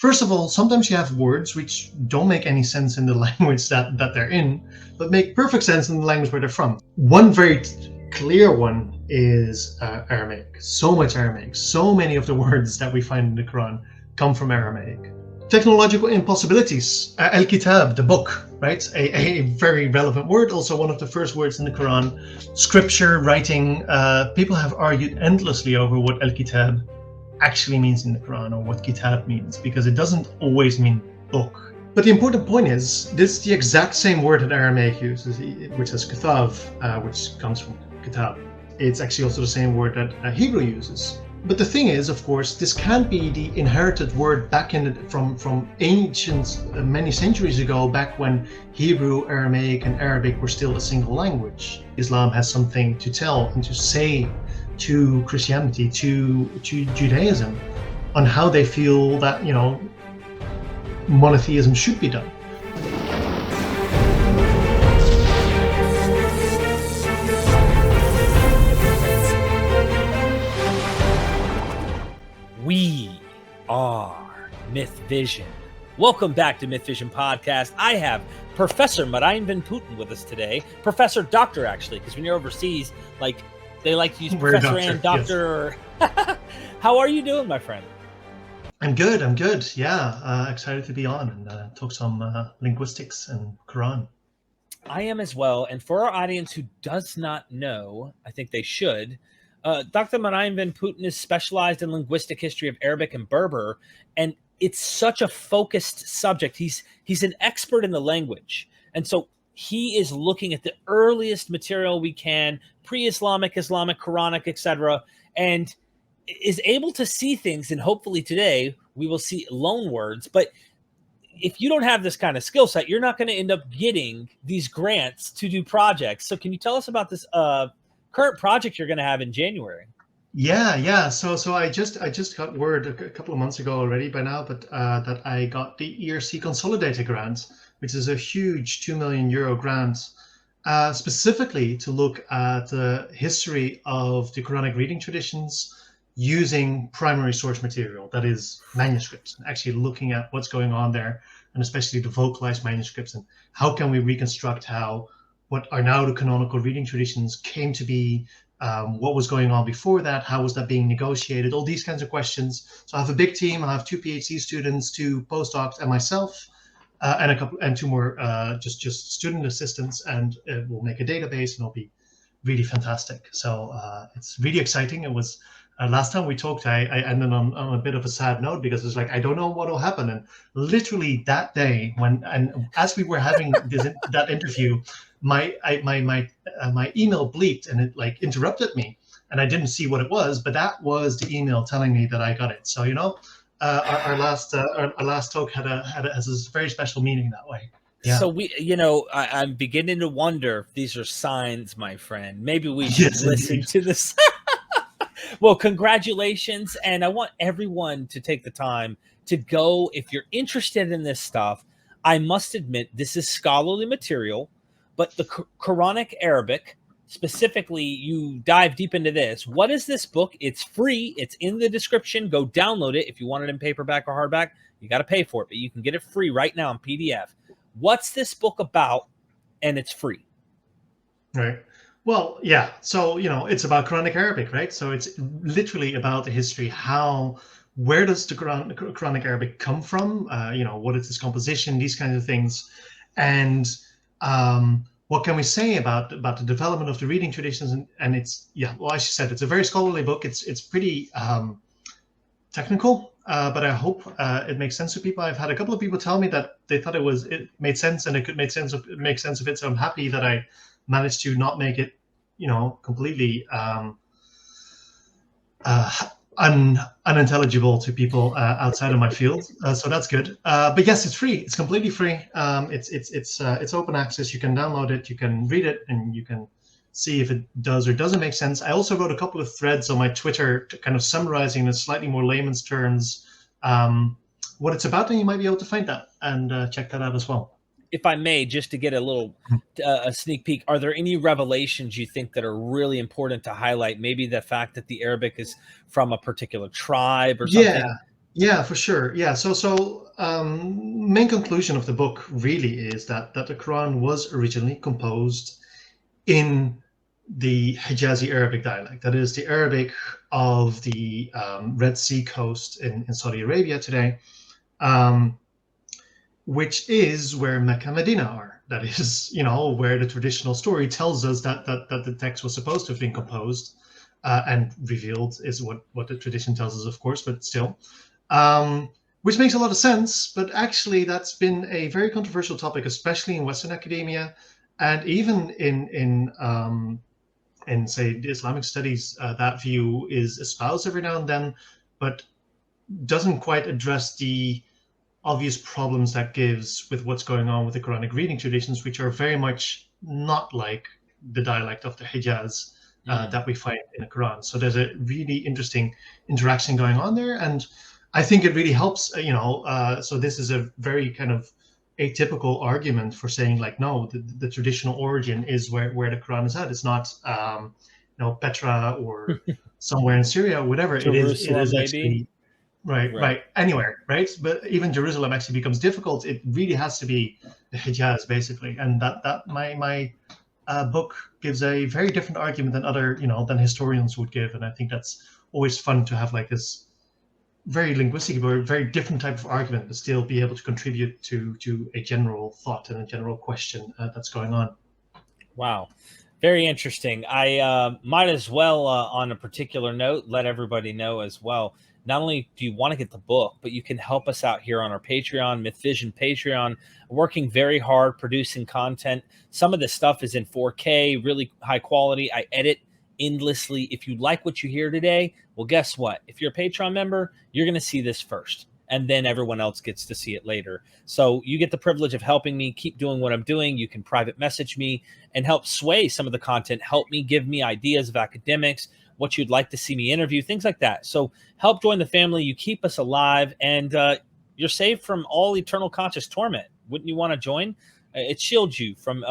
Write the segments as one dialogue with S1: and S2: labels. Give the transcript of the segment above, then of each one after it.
S1: First of all, sometimes you have words which don't make any sense in the language that they're in, but make perfect sense in the language where they're from. One very clear one is Aramaic. So much Aramaic. So many of the words that we find in the Quran come from Aramaic. Technological impossibilities. Al-Kitab, the book, right? A very relevant word, also one of the first words in the Quran. Scripture, writing. People have argued endlessly over what Al-Kitab actually means in the Quran, or what kitab means, because it doesn't always mean book. But the important point is, this is the exact same word that Aramaic uses, which is kitab, which comes from kitab. It's actually also the same word that Hebrew uses. But the thing is, of course, this can't be the inherited word back from ancient, many centuries ago, back when Hebrew, Aramaic, and Arabic were still a single language. Islam has something to tell and to say to Christianity, to Judaism, on how they feel that, monotheism should be done.
S2: We are MythVision. Welcome back to MythVision Podcast. I have Professor Marijn van Putten with us today. Professor Doctor, actually, because when you're overseas, they like to use Professor and Doctor. Yes. How are you doing, my friend?
S1: I'm good. Yeah, excited to be on and talk some linguistics and Quran.
S2: I am as well. And for our audience who does not know, I think they should. Dr. Marijn van Putten is specialized in linguistic history of Arabic and Berber, and it's such a focused subject. He's an expert in the language, and so he is looking at the earliest material we can, pre-Islamic, Islamic, Quranic, etc., and is able to see things. And hopefully today we will see loanwords. But if you don't have this kind of skill set, you're not going to end up getting these grants to do projects. So can you tell us about this current project you're going to have in January?
S1: Yeah. So I just got word a couple of months ago already by now, but that I got the ERC Consolidator grant, which is a huge €2 million grant, specifically to look at the history of the Quranic reading traditions using primary source material, that is manuscripts, and actually looking at what's going on there, and especially the vocalized manuscripts, and how can we reconstruct what are now the canonical reading traditions came to be, what was going on before that, how was that being negotiated, all these kinds of questions. So I have a big team. I have 2 PhD students, 2 postdocs, and myself, and 2 more just student assistants, and we'll make a database, and it'll be really fantastic. So it's really exciting. It was last time we talked, I ended on a bit of a sad note, because it's like, I don't know what will happen. And literally that day, as we were having that interview, my email bleeped, and it interrupted me, and I didn't see what it was, but that was the email telling me that I got it. So our last talk has this very special meaning that way. Yeah.
S2: So I'm beginning to wonder if these are signs, my friend. Maybe we should listen to this. Well, congratulations. And I want everyone to take the time to go. If you're interested in this stuff, I must admit, this is scholarly material, but the Quranic Arabic, specifically, you dive deep into this. What is this book? It's free. It's in the description. Go download it. If you want it in paperback or hardback, you got to pay for it, but you can get it free right now in PDF. What's this book about? And it's free.
S1: Right. Well, yeah. So, it's about Quranic Arabic, right? So it's literally about the history. Where does the Quranic Arabic come from? What is its composition? These kinds of things. And what can we say about the development of the reading traditions? And it's, well, as you said, it's a very scholarly book. It's pretty technical, but I hope it makes sense to people. I've had a couple of people tell me that they thought it made sense, and it could make sense of it. So I'm happy that I managed to not make it, completely unintelligible to people outside of my field. So that's good. But yes, it's free. It's completely free. It's open access. You can download it. You can read it, and you can see if it does or doesn't make sense. I also wrote a couple of threads on my Twitter, kind of summarizing in slightly more layman's terms what it's about, and you might be able to find that and check that out as well.
S2: If I may, just to get a little a sneak peek, are there any revelations you think that are really important to highlight? Maybe the fact that the Arabic is from a particular tribe or something?
S1: Yeah, for sure. Yeah. Main conclusion of the book really is that the Quran was originally composed in the Hijazi Arabic dialect. That is the Arabic of the Red Sea coast in Saudi Arabia today, um, which is where Mecca and Medina are. That is, where the traditional story tells us that the text was supposed to have been composed and revealed, is what the tradition tells us, of course, but still. Which makes a lot of sense, but actually that's been a very controversial topic, especially in Western academia, and even in say the Islamic studies. That view is espoused every now and then, but doesn't quite address the obvious problems that gives with what's going on with the Quranic reading traditions, which are very much not like the dialect of the Hijaz that we find in the Quran. So there's a really interesting interaction going on there, and I think it really helps. So this is a very kind of atypical argument for saying like, no, the traditional origin is where the Quran is at. It's not, Petra or somewhere in Syria or whatever. It is. It
S2: Jerusalem,
S1: is
S2: maybe.
S1: actually right,
S2: Right.
S1: right, anywhere, right? But even Jerusalem actually becomes difficult. It really has to be the Hijaz, basically, and that my book gives a very different argument than other, than historians would give, and I think that's always fun to have like this very linguistic or very different type of argument, but still be able to contribute to a general thought and a general question that's going on.
S2: Wow. Very interesting. I might as well, on a particular note, let everybody know as well. Not only do you want to get the book, but you can help us out here on our Patreon, MythVision Patreon, working very hard, producing content. Some of this stuff is in 4K, really high quality. I edit endlessly. If you like what you hear today, well, guess what? If you're a Patreon member, you're going to see this first, and then everyone else gets to see it later. So you get the privilege of helping me keep doing what I'm doing. You can private message me and help sway some of the content. Help me, give me ideas of academics, what you'd like to see me interview, things like that. So help join the family. You keep us alive, and you're saved from all eternal conscious torment. Wouldn't you want to join? It shields you from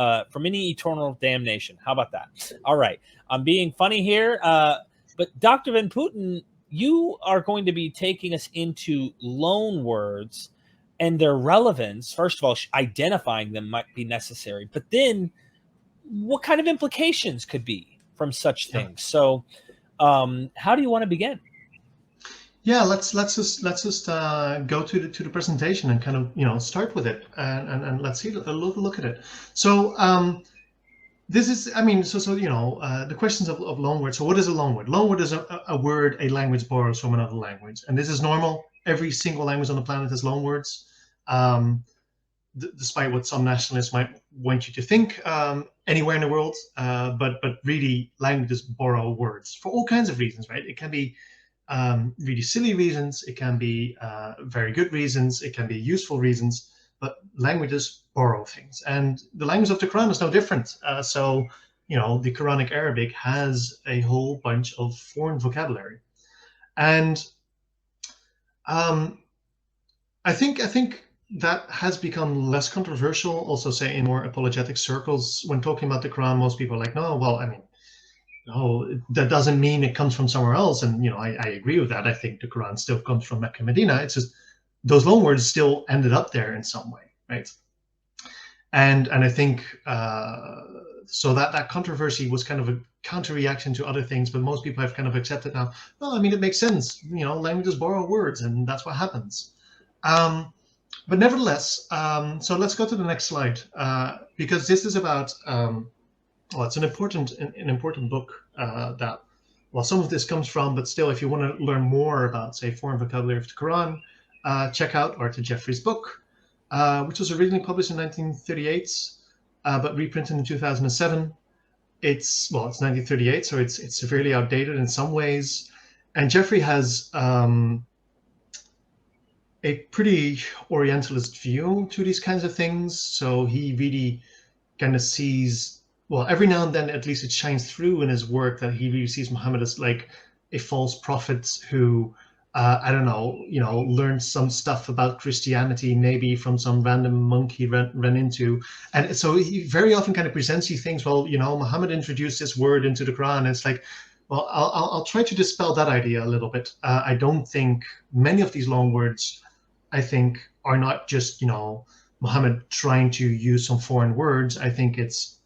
S2: any eternal damnation. How about that? All right, I'm being funny here, but Dr. Van Putten, you are going to be taking us into loan words and their relevance. First of all, identifying them might be necessary, but then what kind of implications could be from such
S1: Yeah.
S2: things. So how do you want to begin?
S1: Yeah, let's just go to the presentation and kind of start with it, and let's see a look at it. So this is, I mean, the questions of loanword. So what is a loanword? Loanword is a word a language borrows from another language, and this is normal. Every single language on the planet has loanwords, despite what some nationalists might want you to think. Anywhere in the world, but really, languages borrow words for all kinds of reasons, right? It can be really silly reasons, it can be very good reasons, it can be useful reasons, but languages borrow things. And the language of the Quran is no different. The Quranic Arabic has a whole bunch of foreign vocabulary. And um, I think that has become less controversial, also say in more apologetic circles. When talking about the Quran, most people are like, no, well, I mean, no, that doesn't mean it comes from somewhere else. And I agree with that. I think the Quran still comes from Mecca and Medina. It's just those loanwords still ended up there in some way, right? And I think so that controversy was kind of a counter reaction to other things, but most people have kind of accepted now. Well, I mean, it makes sense. Languages borrow words, and that's what happens. But nevertheless, so let's go to the next slide, because this is about well, it's an important book that, well, some of this comes from, but still, if you want to learn more about, say, foreign vocabulary of the Quran, check out Arthur Jeffrey's book, which was originally published in 1938, but reprinted in 2007. It's 1938, so it's severely outdated in some ways. And Jeffrey has a pretty Orientalist view to these kinds of things. So he really kind of sees, well, every now and then, at least it shines through in his work that he really sees Muhammad as like a false prophet who, I don't know, learned some stuff about Christianity, maybe from some random monk he ran into. And so he very often kind of presents you things, well, Muhammad introduced this word into the Quran. And it's like, Well, I'll try to dispel that idea a little bit. I don't think many of these loan words, I think, are not just, Muhammad trying to use some foreign words. I think it's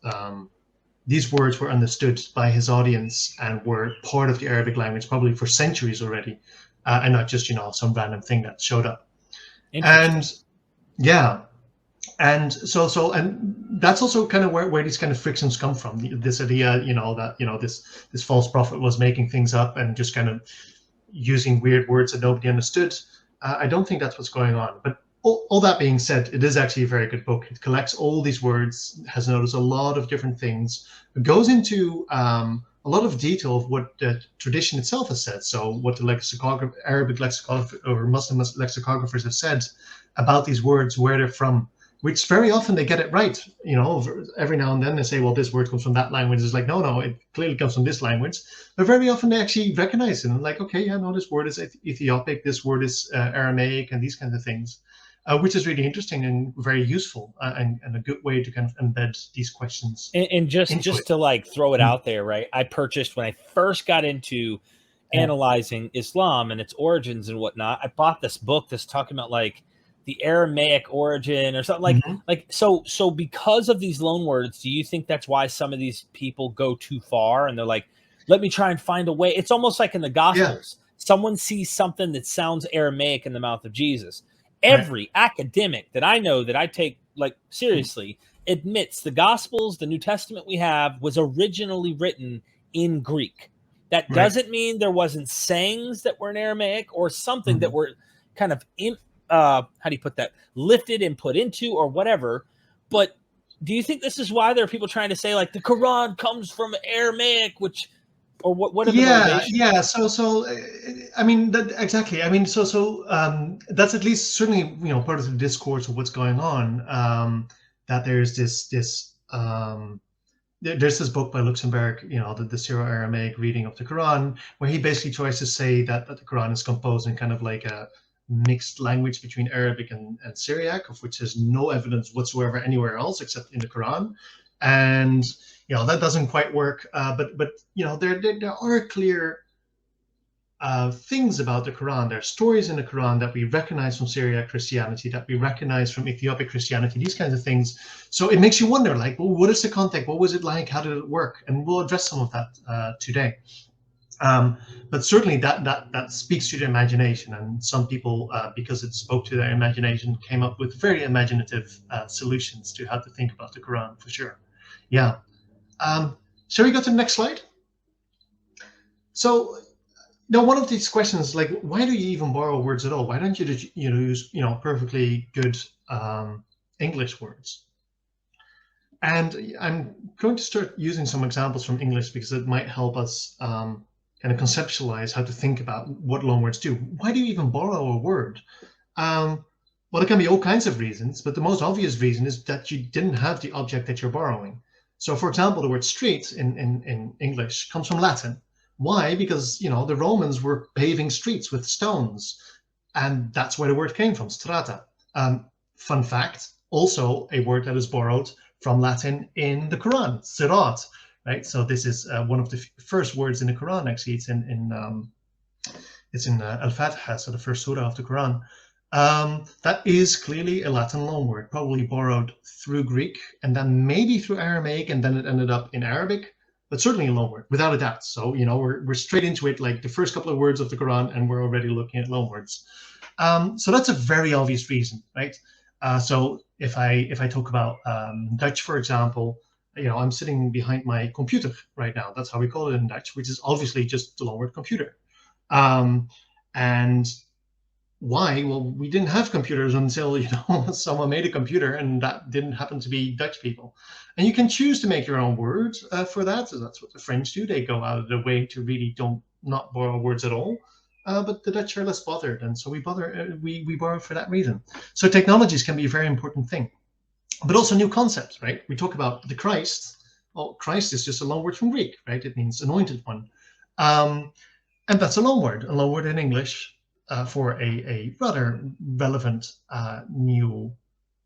S1: these words were understood by his audience and were part of the Arabic language probably for centuries already, and not just, some random thing that showed up.
S2: Interesting.
S1: And yeah, and that's also kind of where these kind of frictions come from. This idea, that this false prophet was making things up and just kind of using weird words that nobody understood. I don't think that's what's going on. But all that being said, it is actually a very good book. It collects all these words, has noticed a lot of different things. It goes into a lot of detail of what the tradition itself has said. So what the Arabic lexicographers or Muslim lexicographers have said about these words, where they're from, which very often they get it right. Every now and then they say, well, this word comes from that language. It's like, no, it clearly comes from this language. But very often they actually recognize it and like, okay, yeah, no, this word is Ethiopic, this word is Aramaic, and these kinds of things, which is really interesting and very useful, and a good way to kind of embed these questions.
S2: And just to like throw it out there, right? I purchased when I first got into analyzing Islam and its origins and whatnot. I bought this book that's talking about like the Aramaic origin or something like so because of these loan words, do you think that's why some of these people go too far and they're like, let me try and find a way? It's almost like in the Gospels. Someone sees something that sounds Aramaic in the mouth of Jesus. Every academic that I know that I take like seriously admits the Gospels, the New Testament we have, was originally written in Greek. That doesn't mean there wasn't sayings that were in Aramaic or something that were kind of how do you put that, lifted and put into or whatever. But do you think this is why there are people trying to say like the Quran comes from Aramaic, which, or what are the motivations?
S1: Yeah. So I mean, exactly. I mean, that's at least certainly part of the discourse of what's going on. That there's this book by Luxembourg, the Syro-Aramaic reading of the Quran, where he basically tries to say that the Quran is composed in kind of like a mixed language between Arabic and Syriac, of which there's no evidence whatsoever anywhere else except in the Quran. And that doesn't quite work. But there are clear things about the Quran. There are stories in the Quran that we recognize from Syriac Christianity, that we recognize from Ethiopic Christianity, these kinds of things. So it makes you wonder, like, well, what is the context? What was it like? How did it work? And we'll address some of that today. But certainly that speaks to the imagination, and some people, because it spoke to their imagination, came up with very imaginative solutions to how to think about the Quran, for sure. Yeah. Shall we go to the next slide? So now one of these questions, like, why do you even borrow words at all? Why don't you just use perfectly good English words? And I'm going to start using some examples from English because it might help us kind of conceptualize how to think about what loanwords do. Why do you even borrow a word? Well, there can be all kinds of reasons, but the most obvious reason is that you didn't have the object that you're borrowing. So, for example, the word street in English comes from Latin. Why? Because, the Romans were paving streets with stones, and that's where the word came from, strata. Fun fact, also a word that is borrowed from Latin in the Quran, sirat. Right, so this is one of the first words in the Quran. Actually, it's in Al-Fatiha, so the first surah of the Quran. That is clearly a Latin loanword, probably borrowed through Greek and then maybe through Aramaic, and then it ended up in Arabic, but certainly a loanword, without a doubt. So we're straight into it, like the first couple of words of the Quran, and we're already looking at loanwords. So that's a very obvious reason, right? So if I talk about Dutch, for example. I'm sitting behind my computer right now. That's how we call it in Dutch, which is obviously just the loanword computer. And why? Well, we didn't have computers until someone made a computer, and that didn't happen to be Dutch people. And you can choose to make your own words for that. So that's what the French do. They go out of their way to really not borrow words at all. But the Dutch are less bothered, and so we borrow for that reason. So technologies can be a very important thing. But also new concepts, right? We talk about the Christ. Well, Christ is just a loanword from Greek, right? It means anointed one. And that's a loanword in English for a rather relevant new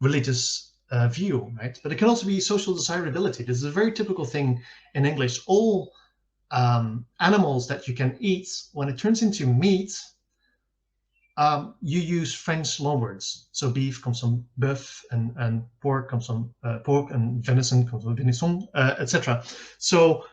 S1: religious view, right? But it can also be social desirability. This is a very typical thing in English. All animals that you can eat, when it turns into meat, you use French loanwords. So beef comes from bœuf, and pork comes from pork, and venison comes from venison, etc. So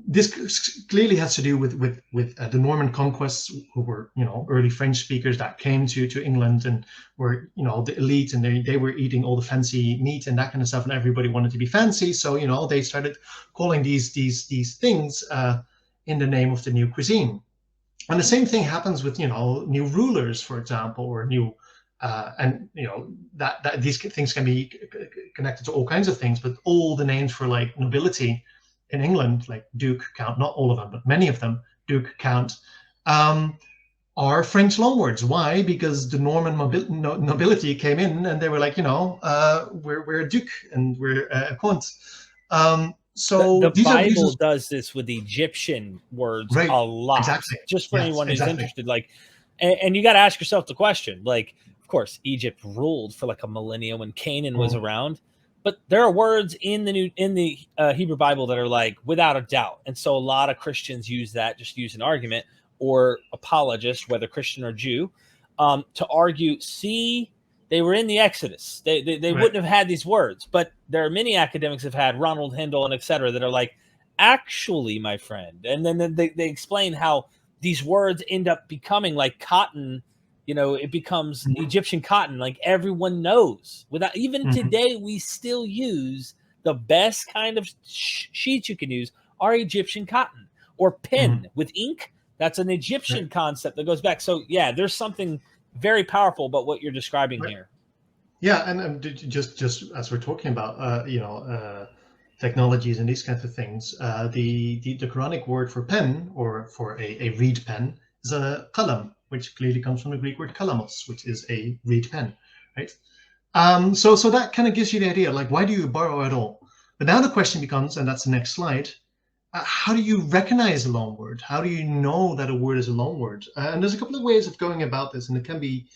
S1: this clearly has to do with the Norman conquests, who were, early French speakers that came to England and were, the elite, and they were eating all the fancy meat and that kind of stuff, and everybody wanted to be fancy. So they started calling these things in the name of the new cuisine. And the same thing happens with, new rulers, for example, or new, and that these things can be connected to all kinds of things. But all the names for like nobility in England, like Duke, Count, not all of them, but many of them, Duke, Count, are French loanwords. Why? Because the Norman nobility came in and they were like, we're a Duke and we're a Count. So
S2: the
S1: these
S2: Bible
S1: are
S2: does this with Egyptian words
S1: right,
S2: a lot.
S1: exactly.
S2: Just for
S1: Yes,
S2: anyone who's
S1: exactly.
S2: interested, like, and you got to ask yourself the question, like, of course, Egypt ruled for like a millennia when Canaan was around, but there are words in the Hebrew Bible that are like without a doubt, and so a lot of Christians use that, just use an argument, or apologists, whether Christian or Jew, to argue, see, they were in the Exodus. They right. wouldn't have had these words. But there are many academics have had, Ronald Hindle and et cetera, that are like, actually, my friend. And then they explain how these words end up becoming like cotton. It becomes Egyptian cotton. Like everyone knows. Without even today, we still use the best kind of sheets you can use are Egyptian cotton, or pen with ink. That's an Egyptian concept that goes back. So yeah, there's something very powerful about what you're describing here.
S1: Yeah, and just as we're talking about, technologies and these kinds of things, the Quranic word for pen, or for a reed pen, is a qalam, which clearly comes from the Greek word kalamos, which is a reed pen, right? So that kind of gives you the idea, like, why do you borrow at all? But now the question becomes, and that's the next slide, how do you recognize a loan word? How do you know that a word is a loan word? And there's a couple of ways of going about this, and it can be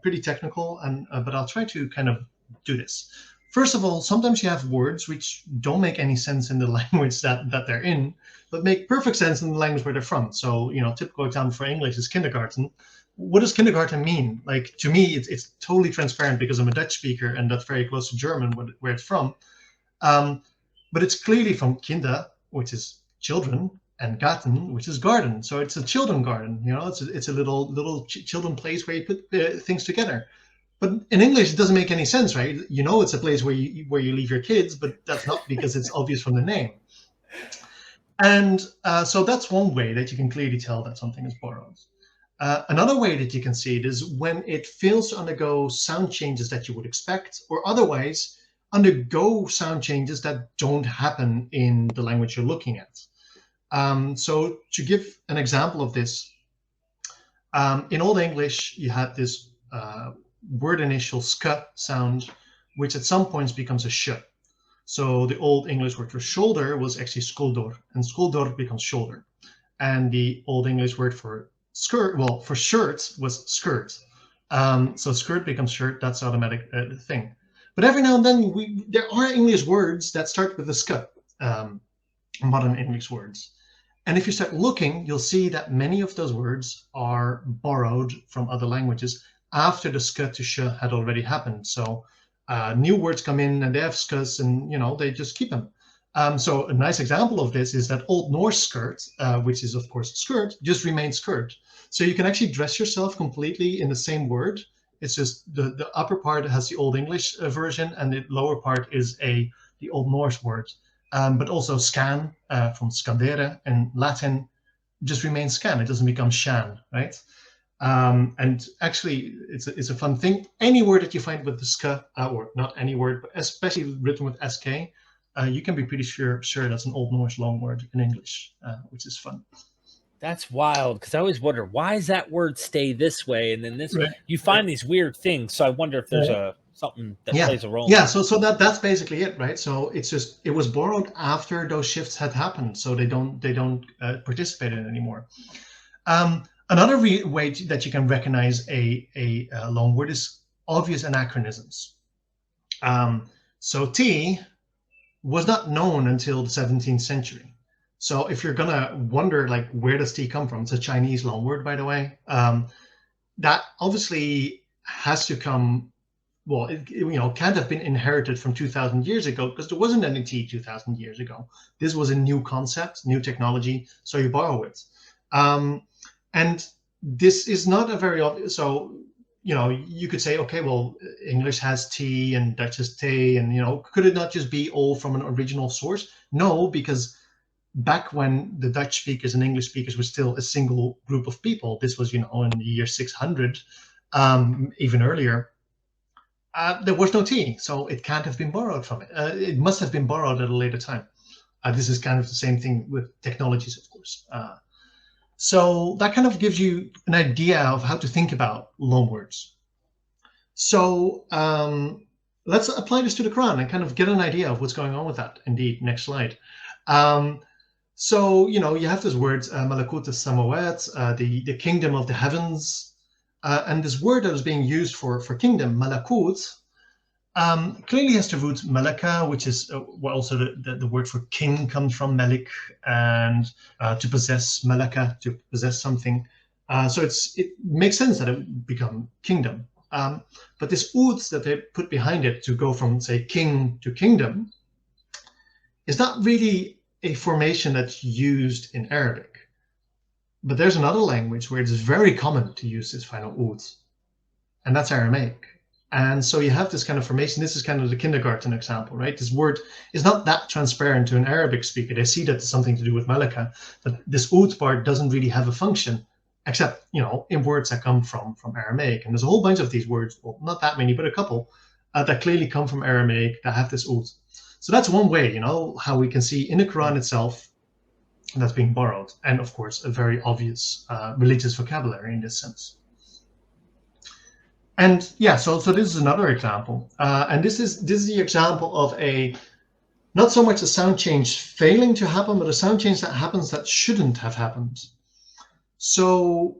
S1: pretty technical, and but I'll try to kind of do this. First of all, sometimes you have words which don't make any sense in the language that they're in, but make perfect sense in the language where they're from. So, typical example for English is kindergarten. What does kindergarten mean? Like, to me, it's totally transparent because I'm a Dutch speaker, and that's very close to German, where it's from. But it's clearly from kinder, which is children, and garten, which is garden. So it's a children garden. It's a little children place where you put things together. But in English, it doesn't make any sense, right? It's a place where you leave your kids, but that's not because it's obvious from the name. And so that's one way that you can clearly tell that something is borrowed. Another way that you can see it is when it fails to undergo sound changes that you would expect, or otherwise undergo sound changes that don't happen in the language you're looking at. So to give an example of this, in Old English, you had this word initial sk sound, which at some points becomes a sh. So the Old English word for shoulder was actually skoldor, and skoldor becomes shoulder. And the Old English word for skirt, well, for shirt was skirt. So skirt becomes shirt. That's the automatic thing. But every now and then, there are English words that start with a sk, modern English words. And if you start looking, you'll see that many of those words are borrowed from other languages after the sk to sh had already happened. So new words come in and they have skus, and they just keep them. So a nice example of this is that Old Norse skirt, which is of course skirt, just remains skirt. So you can actually dress yourself completely in the same word. It's just the upper part has the Old English version, and the lower part is the Old Norse word. But also scan from scandere in Latin just remains scan. It doesn't become shan, right? And actually, it's a fun thing. Any word that you find with the sk, or not any word, but especially written with sk, you can be pretty sure that's an Old Norse loan word in English, which is fun.
S2: That's wild, because I always wonder, why does that word stay this way, and then this? Right. You find these weird things. So I wonder if there's something that plays a role.
S1: Yeah, so that's basically it, right? So it's just, it was borrowed after those shifts had happened, so they don't participate in it anymore. Another way that you can recognize a loan word is obvious anachronisms. So tea was not known until the 17th century. So if you're gonna wonder like where does tea come from, it's a Chinese loanword, by the way. That obviously has to come. Well, can't have been inherited from 2,000 years ago because there wasn't any tea 2,000 years ago. This was a new concept, new technology, so you borrow it. And this is not a very obvious. So you could say, okay, well, English has tea and Dutch has tea, and could it not just be all from an original source? No, because back when the Dutch speakers and English speakers were still a single group of people, this was in the year 600, even earlier. There was no tea, so it can't have been borrowed from it. It must have been borrowed at a later time. This is kind of the same thing with technologies, of course. So that kind of gives you an idea of how to think about loanwords. So let's apply this to the Quran and kind of get an idea of what's going on with that. Indeed, next slide. So you have those words, malakut as-samawat, the kingdom of the heavens, and this word that is being used for kingdom, malakut, clearly has the root malaka, which is also the word for king comes from malik, and to possess, malaka, to possess something. So it makes sense that it would become kingdom. But this oud that they put behind it to go from, say, king to kingdom is not really a formation that's used in Arabic. But there's another language where it's very common to use this final oud, and that's Aramaic. And so you have this kind of formation. This is kind of the kindergarten example, right? This word is not that transparent to an Arabic speaker. They see that it's something to do with malaka, but this oud part doesn't really have a function, except in words that come from Aramaic. And there's a whole bunch of these words, well, not that many, but a couple that clearly come from Aramaic that have this oud. So that's one way, how we can see in the Quran itself that's being borrowed, and of course a very obvious religious vocabulary in this sense. And yeah, so this is another example, and this is the example of not so much a sound change failing to happen, but a sound change that happens that shouldn't have happened. So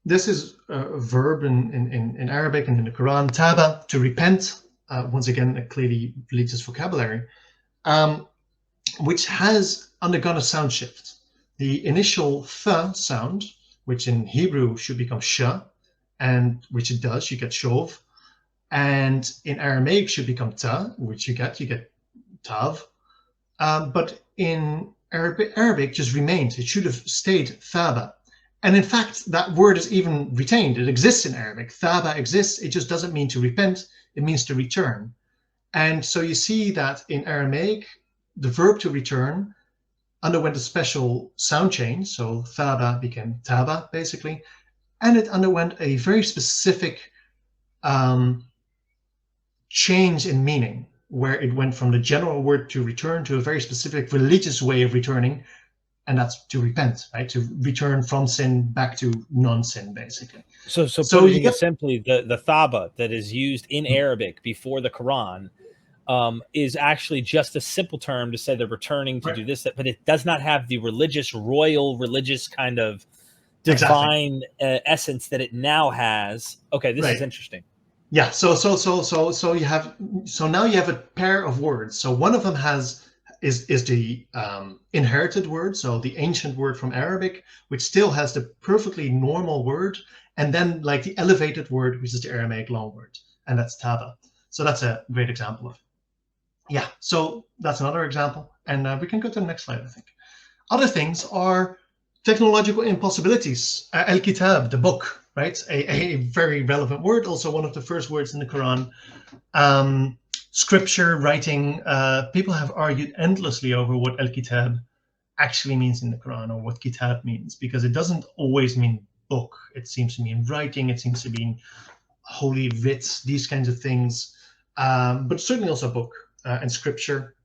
S1: this is a verb in Arabic and in the Quran, taba, to repent. Once again, a clearly religious vocabulary, which has undergone a sound shift. The initial th sound, which in Hebrew should become sh, and which it does, you get shov, and in Aramaic should become ta, which you get tav, but in Arabic just remains. It should have stayed thaba. And in fact, that word is even retained. It exists in Arabic. Thaba exists. It just doesn't mean to repent. It means to return. And so you see that in Aramaic, the verb to return underwent a special sound change. So thaba became taba, basically. And it underwent a very specific change in meaning, where it went from the general word to return to a very specific religious way of returning, and that's to repent, right? To return from sin back to non-sin, basically.
S2: So putting it simply, the thaba that is used in Arabic before the Quran is actually just a simple term to say they're returning to do this, but it does not have the royal religious kind of divine essence that it now has. Okay, this is interesting.
S1: Yeah. So now you have a pair of words. So one of them is the inherited word, so the ancient word from Arabic, which still has the perfectly normal word, and then like the elevated word, which is the Aramaic loanword, and that's taba. So that's a great example of it. Yeah, so that's another example, and we can go to the next slide, I think. Other things are technological impossibilities. Al-Kitab, the book, right? A very relevant word, also one of the first words in the Quran. Scripture, writing, people have argued endlessly over what Al-Kitab actually means in the Quran, or what Kitab means, because it doesn't always mean book. It seems to mean writing, it seems to mean holy writs, these kinds of things, but certainly also book and scripture.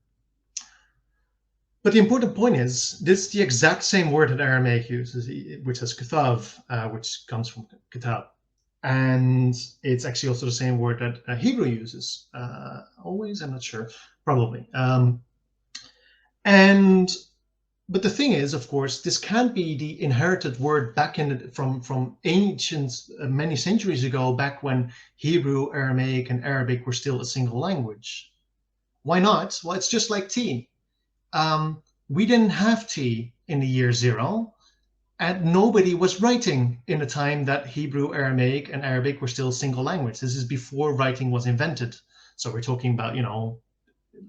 S1: But the important point is, this is the exact same word that Aramaic uses, which is kitav, which comes from kitab. And it's actually also the same word that Hebrew uses. Always, I'm not sure, probably. But the thing is, of course, this can't be the inherited word back from ancient, many centuries ago, back when Hebrew, Aramaic, and Arabic were still a single language. Why not? Well, it's just like tea. We didn't have tea in the year 0, and nobody was writing in the time that Hebrew, Aramaic, and Arabic were still single language. This is before writing was invented. So we're talking about,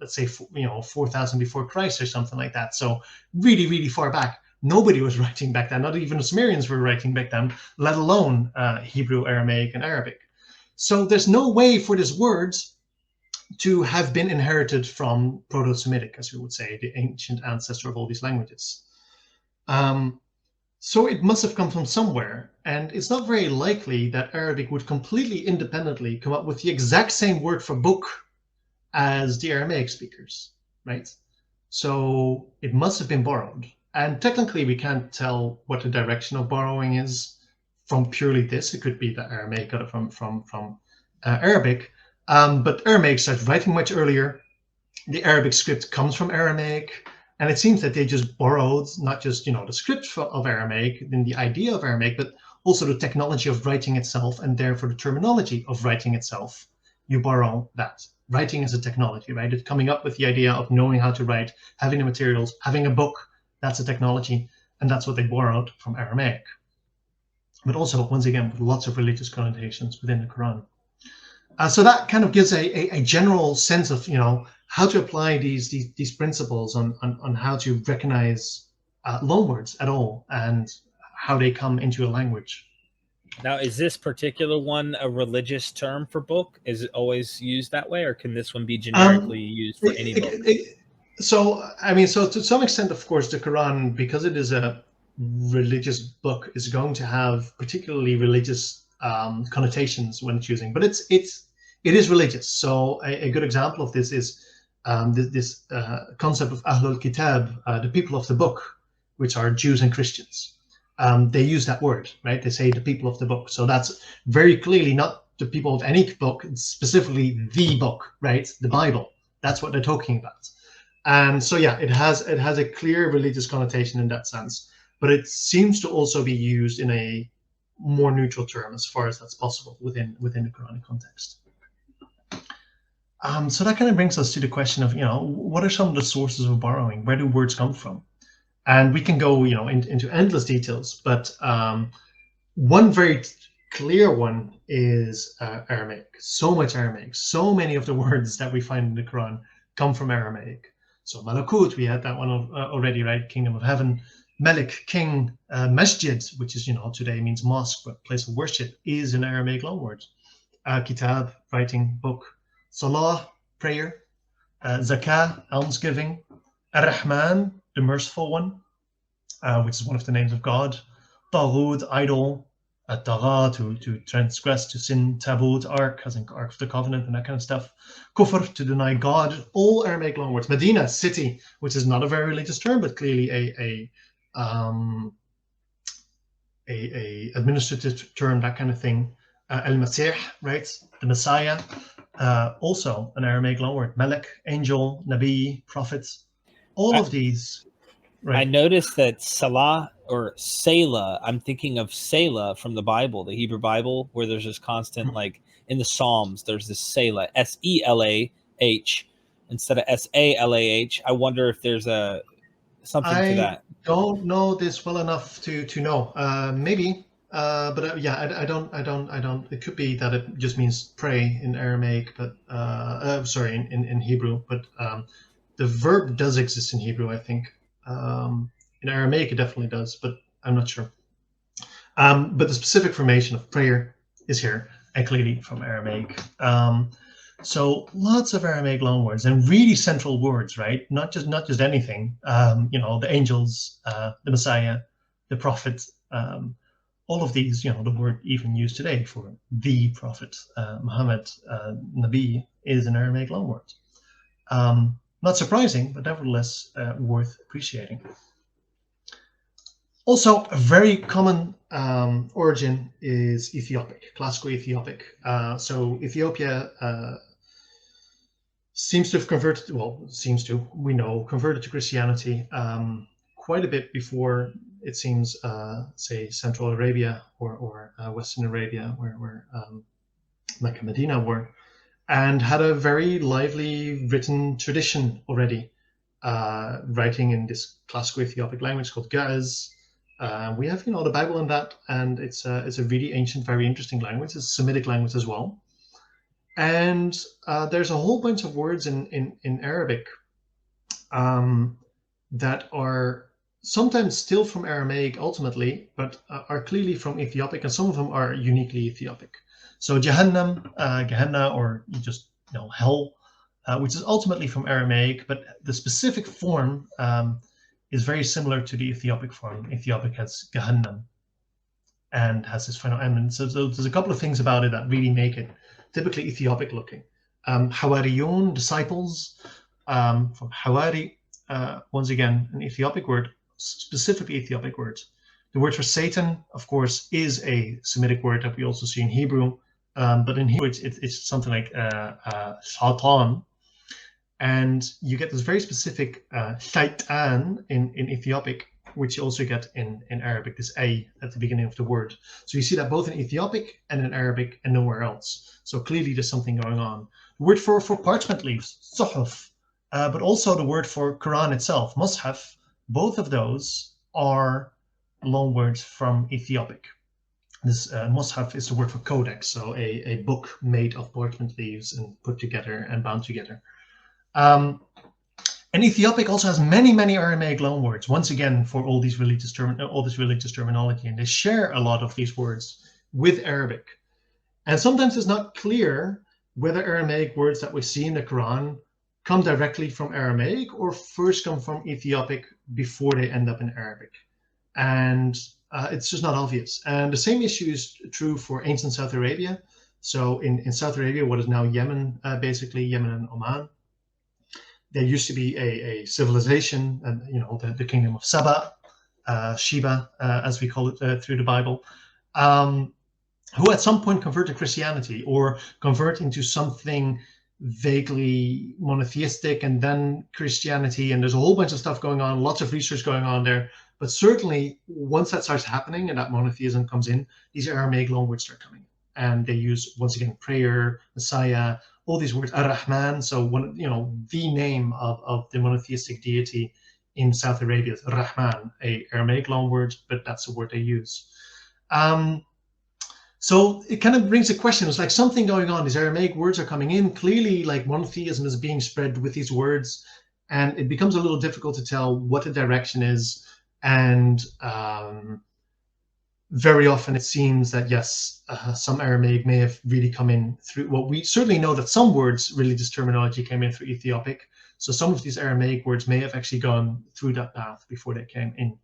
S1: let's say, 4,000 before Christ or something like that. So really, really far back. Nobody was writing back then. Not even the Sumerians were writing back then, let alone Hebrew, Aramaic, and Arabic. So there's no way for these words to have been inherited from Proto-Semitic, as we would say, the ancient ancestor of all these languages. So it must have come from somewhere, and it's not very likely that Arabic would completely independently come up with the exact same word for book as the Aramaic speakers, right? So it must have been borrowed. And technically, we can't tell what the direction of borrowing is from purely this. It could be that Aramaic got it from Arabic, but Aramaic starts writing much earlier. The Arabic script comes from Aramaic, and it seems that they just borrowed not just the script of Aramaic and the idea of Aramaic, but also the technology of writing itself, and therefore the terminology of writing itself. You borrow that. Writing is a technology, right? It's coming up with the idea of knowing how to write, having the materials, having a book. That's a technology, and that's what they borrowed from Aramaic. But also, once again, with lots of religious connotations within the Quran. So that kind of gives a general sense of how to apply these principles on how to recognize loanwords at all and how they come into a language.
S2: Now, is this particular one a religious term for book? Is it always used that way, or can this one be generically used for any book?
S1: So to some extent, of course, the Quran, because it is a religious book, is going to have particularly religious connotations when it's using, but it is religious. So a good example of this is this concept of Ahlul Kitab, the people of the book, which are Jews and Christians. They use that word, right? They say the people of the book. So that's very clearly not the people of any book, it's specifically the book, right? The Bible. That's what they're talking about. And so, yeah, it has a clear religious connotation in that sense, but it seems to also be used in a more neutral term as far as that's possible within the Quranic context. So that kind of brings us to the question of, what are some of the sources of borrowing? Where do words come from? And we can go, into endless details, but one very clear one is Aramaic. So much Aramaic. So many of the words that we find in the Quran come from Aramaic. So Malakut, we had that one already, right? Kingdom of Heaven. Melik, king. Masjid, which is, today means mosque, but place of worship, is an Aramaic loanword. Kitab, writing, book. Salah, prayer. Zakah, almsgiving. Ar-Rahman, the merciful one, which is one of the names of God. Taghut, idol. Tagha, to transgress, to sin. Tabut, ark, as in Ark of the Covenant and that kind of stuff. Kufr, to deny God. All Aramaic loanwords. Medina, city, which is not a very religious term, but clearly a administrative term, that kind of thing. Al-Masih, right? The Messiah, also an Aramaic loanword. Melek, angel, Nabi, prophet. All of these. Right.
S2: I noticed that Salah or Selah, I'm thinking of Selah from the Bible, the Hebrew Bible, where there's this constant, like in the Psalms, there's this Selah, S-E-L-A-H instead of S-A-L-A-H. I wonder if there's something to that.
S1: I don't know this well enough to know. Maybe, but yeah, I don't. It could be that it just means pray in Aramaic, but sorry, in Hebrew. But the verb does exist in Hebrew, I think. In Aramaic, it definitely does, but I'm not sure. But the specific formation of prayer is here, and clearly from Aramaic. So lots of Aramaic loanwords and really central words, right? Not just anything. The angels, the Messiah, the prophet, all of these. The word even used today for the prophet Muhammad, Nabi, is an Aramaic loanword. Not surprising, but nevertheless worth appreciating. Also, a very common origin is Ethiopic, classical Ethiopic. So Ethiopia seems to have converted to Christianity quite a bit before, it seems, say, Central Arabia or Western Arabia, where Mecca, Medina were, and had a very lively written tradition already. writing in this classical Ethiopic language called Ge'ez. We have, the Bible in that, and it's a really ancient, very interesting language. It's a Semitic language as well. And there's a whole bunch of words in Arabic that are sometimes still from Aramaic ultimately, but are clearly from Ethiopic, and some of them are uniquely Ethiopic. So Jahannam, Gehenna, or just hell, which is ultimately from Aramaic, but the specific form is very similar to the Ethiopic form. Ethiopic has Jahannam and has this final end. So there's a couple of things about it that really make it typically Ethiopic looking. Hawariyun, disciples, from Hawari, once again, an Ethiopic word, specifically Ethiopic word. The word for Satan, of course, is a Semitic word that we also see in Hebrew, but in Hebrew it's something like Shaitan, and you get this very specific Shaitan in Ethiopic, which you also get in Arabic, this A at the beginning of the word. So you see that both in Ethiopic and in Arabic and nowhere else. So clearly there's something going on. The word for parchment leaves, suhuf, but also the word for Quran itself, mushaf, both of those are loanwords from Ethiopic. This mushaf is the word for codex, so a book made of parchment leaves and put together and bound together. And Ethiopic also has many, many Aramaic loanwords, once again, for all this religious terminology, and they share a lot of these words with Arabic. And sometimes it's not clear whether Aramaic words that we see in the Quran come directly from Aramaic or first come from Ethiopic before they end up in Arabic. And it's just not obvious. And the same issue is true for ancient South Arabia. So in South Arabia, what is now Yemen, basically Yemen and Oman, there used to be a civilization, and the kingdom of Saba, Sheba, as we call it through the Bible, who at some point convert to Christianity or convert into something vaguely monotheistic, and then Christianity, and there's a whole bunch of stuff going on, lots of research going on there. But certainly once that starts happening and that monotheism comes in, these Aramaic loanwords start coming in. And they use, once again, prayer, Messiah, all these words, Ar-Rahman. So the name of the monotheistic deity in South Arabia is Rahman, a Aramaic loanword, but that's the word they use. So it kind of brings a question. It's like something going on. These Aramaic words are coming in. Clearly, like monotheism is being spread with these words, and it becomes a little difficult to tell what the direction is. And very often it seems that, yes, some Aramaic may have really come in through, well, we certainly know that some words, religious terminology, came in through Ethiopic. So some of these Aramaic words may have actually gone through that path before they came in.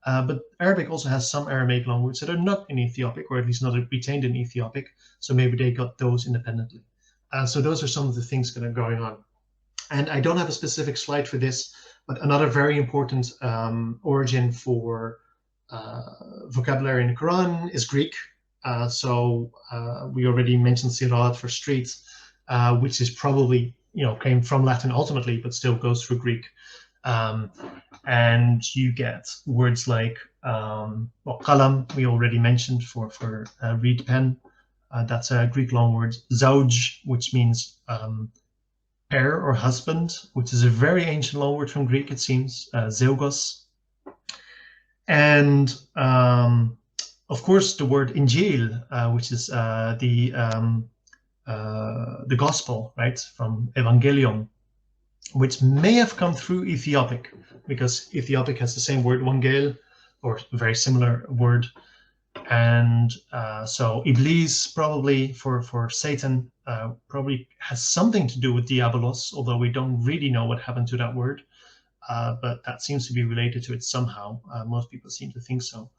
S1: But Arabic also has some Aramaic loanwords that are not in Ethiopic, or at least not retained in Ethiopic. So maybe they got those independently. So those are some of the things that are going on. And I don't have a specific slide for this, but another very important origin for vocabulary in the Quran is Greek. So we already mentioned sirat for street, which is probably, came from Latin ultimately, but still goes through Greek. And you get words like qalam, we already mentioned for reed pen. That's a Greek loanword. Zauj, which means pair or husband, which is a very ancient loanword from Greek, it seems. Zeugos. And of course, the word Injil, which is the gospel, right, from Evangelion, which may have come through Ethiopic, because Ethiopic has the same word, Wangel, or a very similar word. And so Iblis, probably for Satan, probably has something to do with Diabolos, although we don't really know what happened to that word. But that seems to be related to it somehow. Most people seem to think so.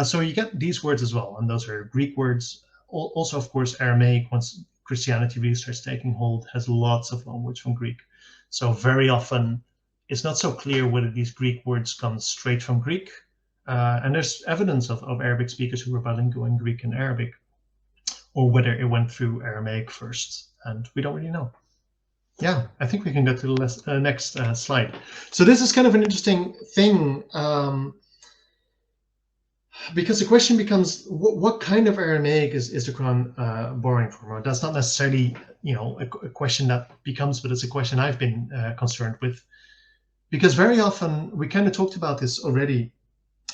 S1: So you get these words as well, and those are Greek words. Also, of course, Aramaic, once Christianity really starts taking hold, has lots of loanwords from Greek. So very often, it's not so clear whether these Greek words come straight from Greek. And there's evidence of Arabic speakers who were bilingual in Greek and Arabic, or whether it went through Aramaic first. And we don't really know. Yeah, I think we can go to the next slide. So this is kind of an interesting thing, because the question becomes, what kind of Aramaic is the Quran borrowing from? Or that's not necessarily, a question that becomes, but it's a question I've been concerned with. because very often, we kind of talked about this already,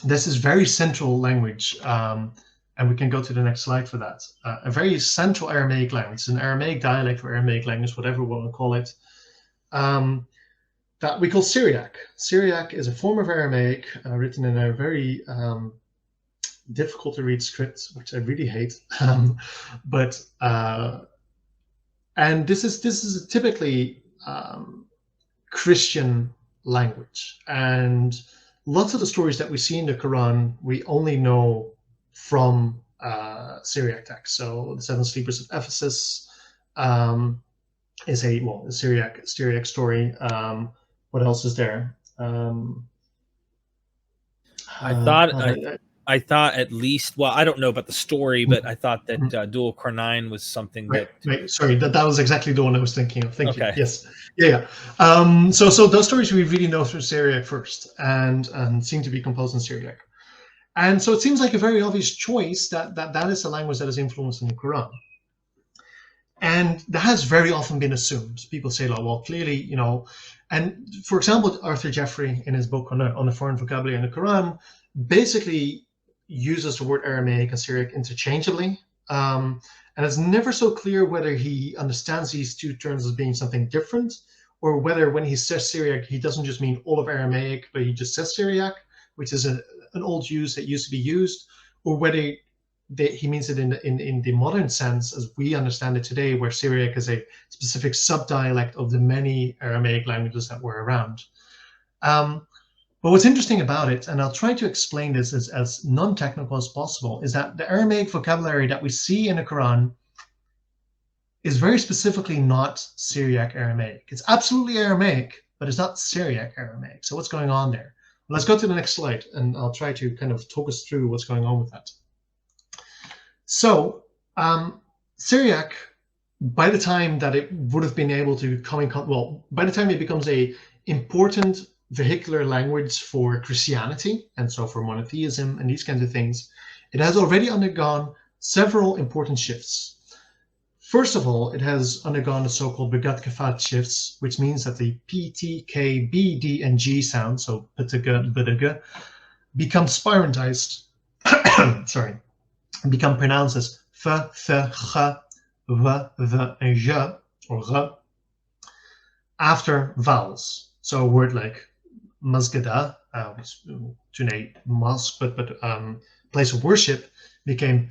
S1: this is very central language, and we can go to the next slide for that. A very central Aramaic language, an Aramaic dialect or Aramaic language, whatever we want to call it, that we call Syriac. Syriac is a form of Aramaic written in a very difficult to read script, which I really hate. And this is typically Christian language, and lots of the stories that we see in the Quran we only know from Syriac text. So the Seven Sleepers of Ephesus is a Syriac story. What else is there?
S2: I thought at least, well, I don't know about the story, but I thought that Dual Carnine was something
S1: Right. Sorry, that was exactly the one I was thinking of. Thank
S2: you.
S1: Yes. Yeah. So those stories we really know through Syriac first, and seem to be composed in Syriac. And so it seems like a very obvious choice that is a language that is influenced in the Quran. And that has very often been assumed. People say, oh, well, clearly, and for example, Arthur Jeffrey in his book on the foreign vocabulary in the Quran basically uses the word Aramaic and Syriac interchangeably. And it's never so clear whether he understands these two terms as being something different, or whether when he says Syriac, he doesn't just mean all of Aramaic, but he just says Syriac, which is an old use that used to be used, or whether he means it in the modern sense as we understand it today, where Syriac is a specific subdialect of the many Aramaic languages that were around. But what's interesting about it, and I'll try to explain this as non-technical as possible, is that the Aramaic vocabulary that we see in the Quran is very specifically not Syriac Aramaic. It's absolutely Aramaic, but it's not Syriac Aramaic. So what's going on there? Well, let's go to the next slide, and I'll try to kind of talk us through what's going on with that. So Syriac, by the time that it would have been able to come in, by the time it becomes a important vehicular language for Christianity, and so for monotheism and these kinds of things, it has already undergone several important shifts. First of all, it has undergone the so-called Begat Kafat shifts, which means that the P, T, K, B, D, and G sound, so Ptg, Bdg, become spirantized, sorry, become pronounced as F, Th, Ch, V, V, and J, or R, after vowels. So a word like Masgada, to a mosque, but place of worship, became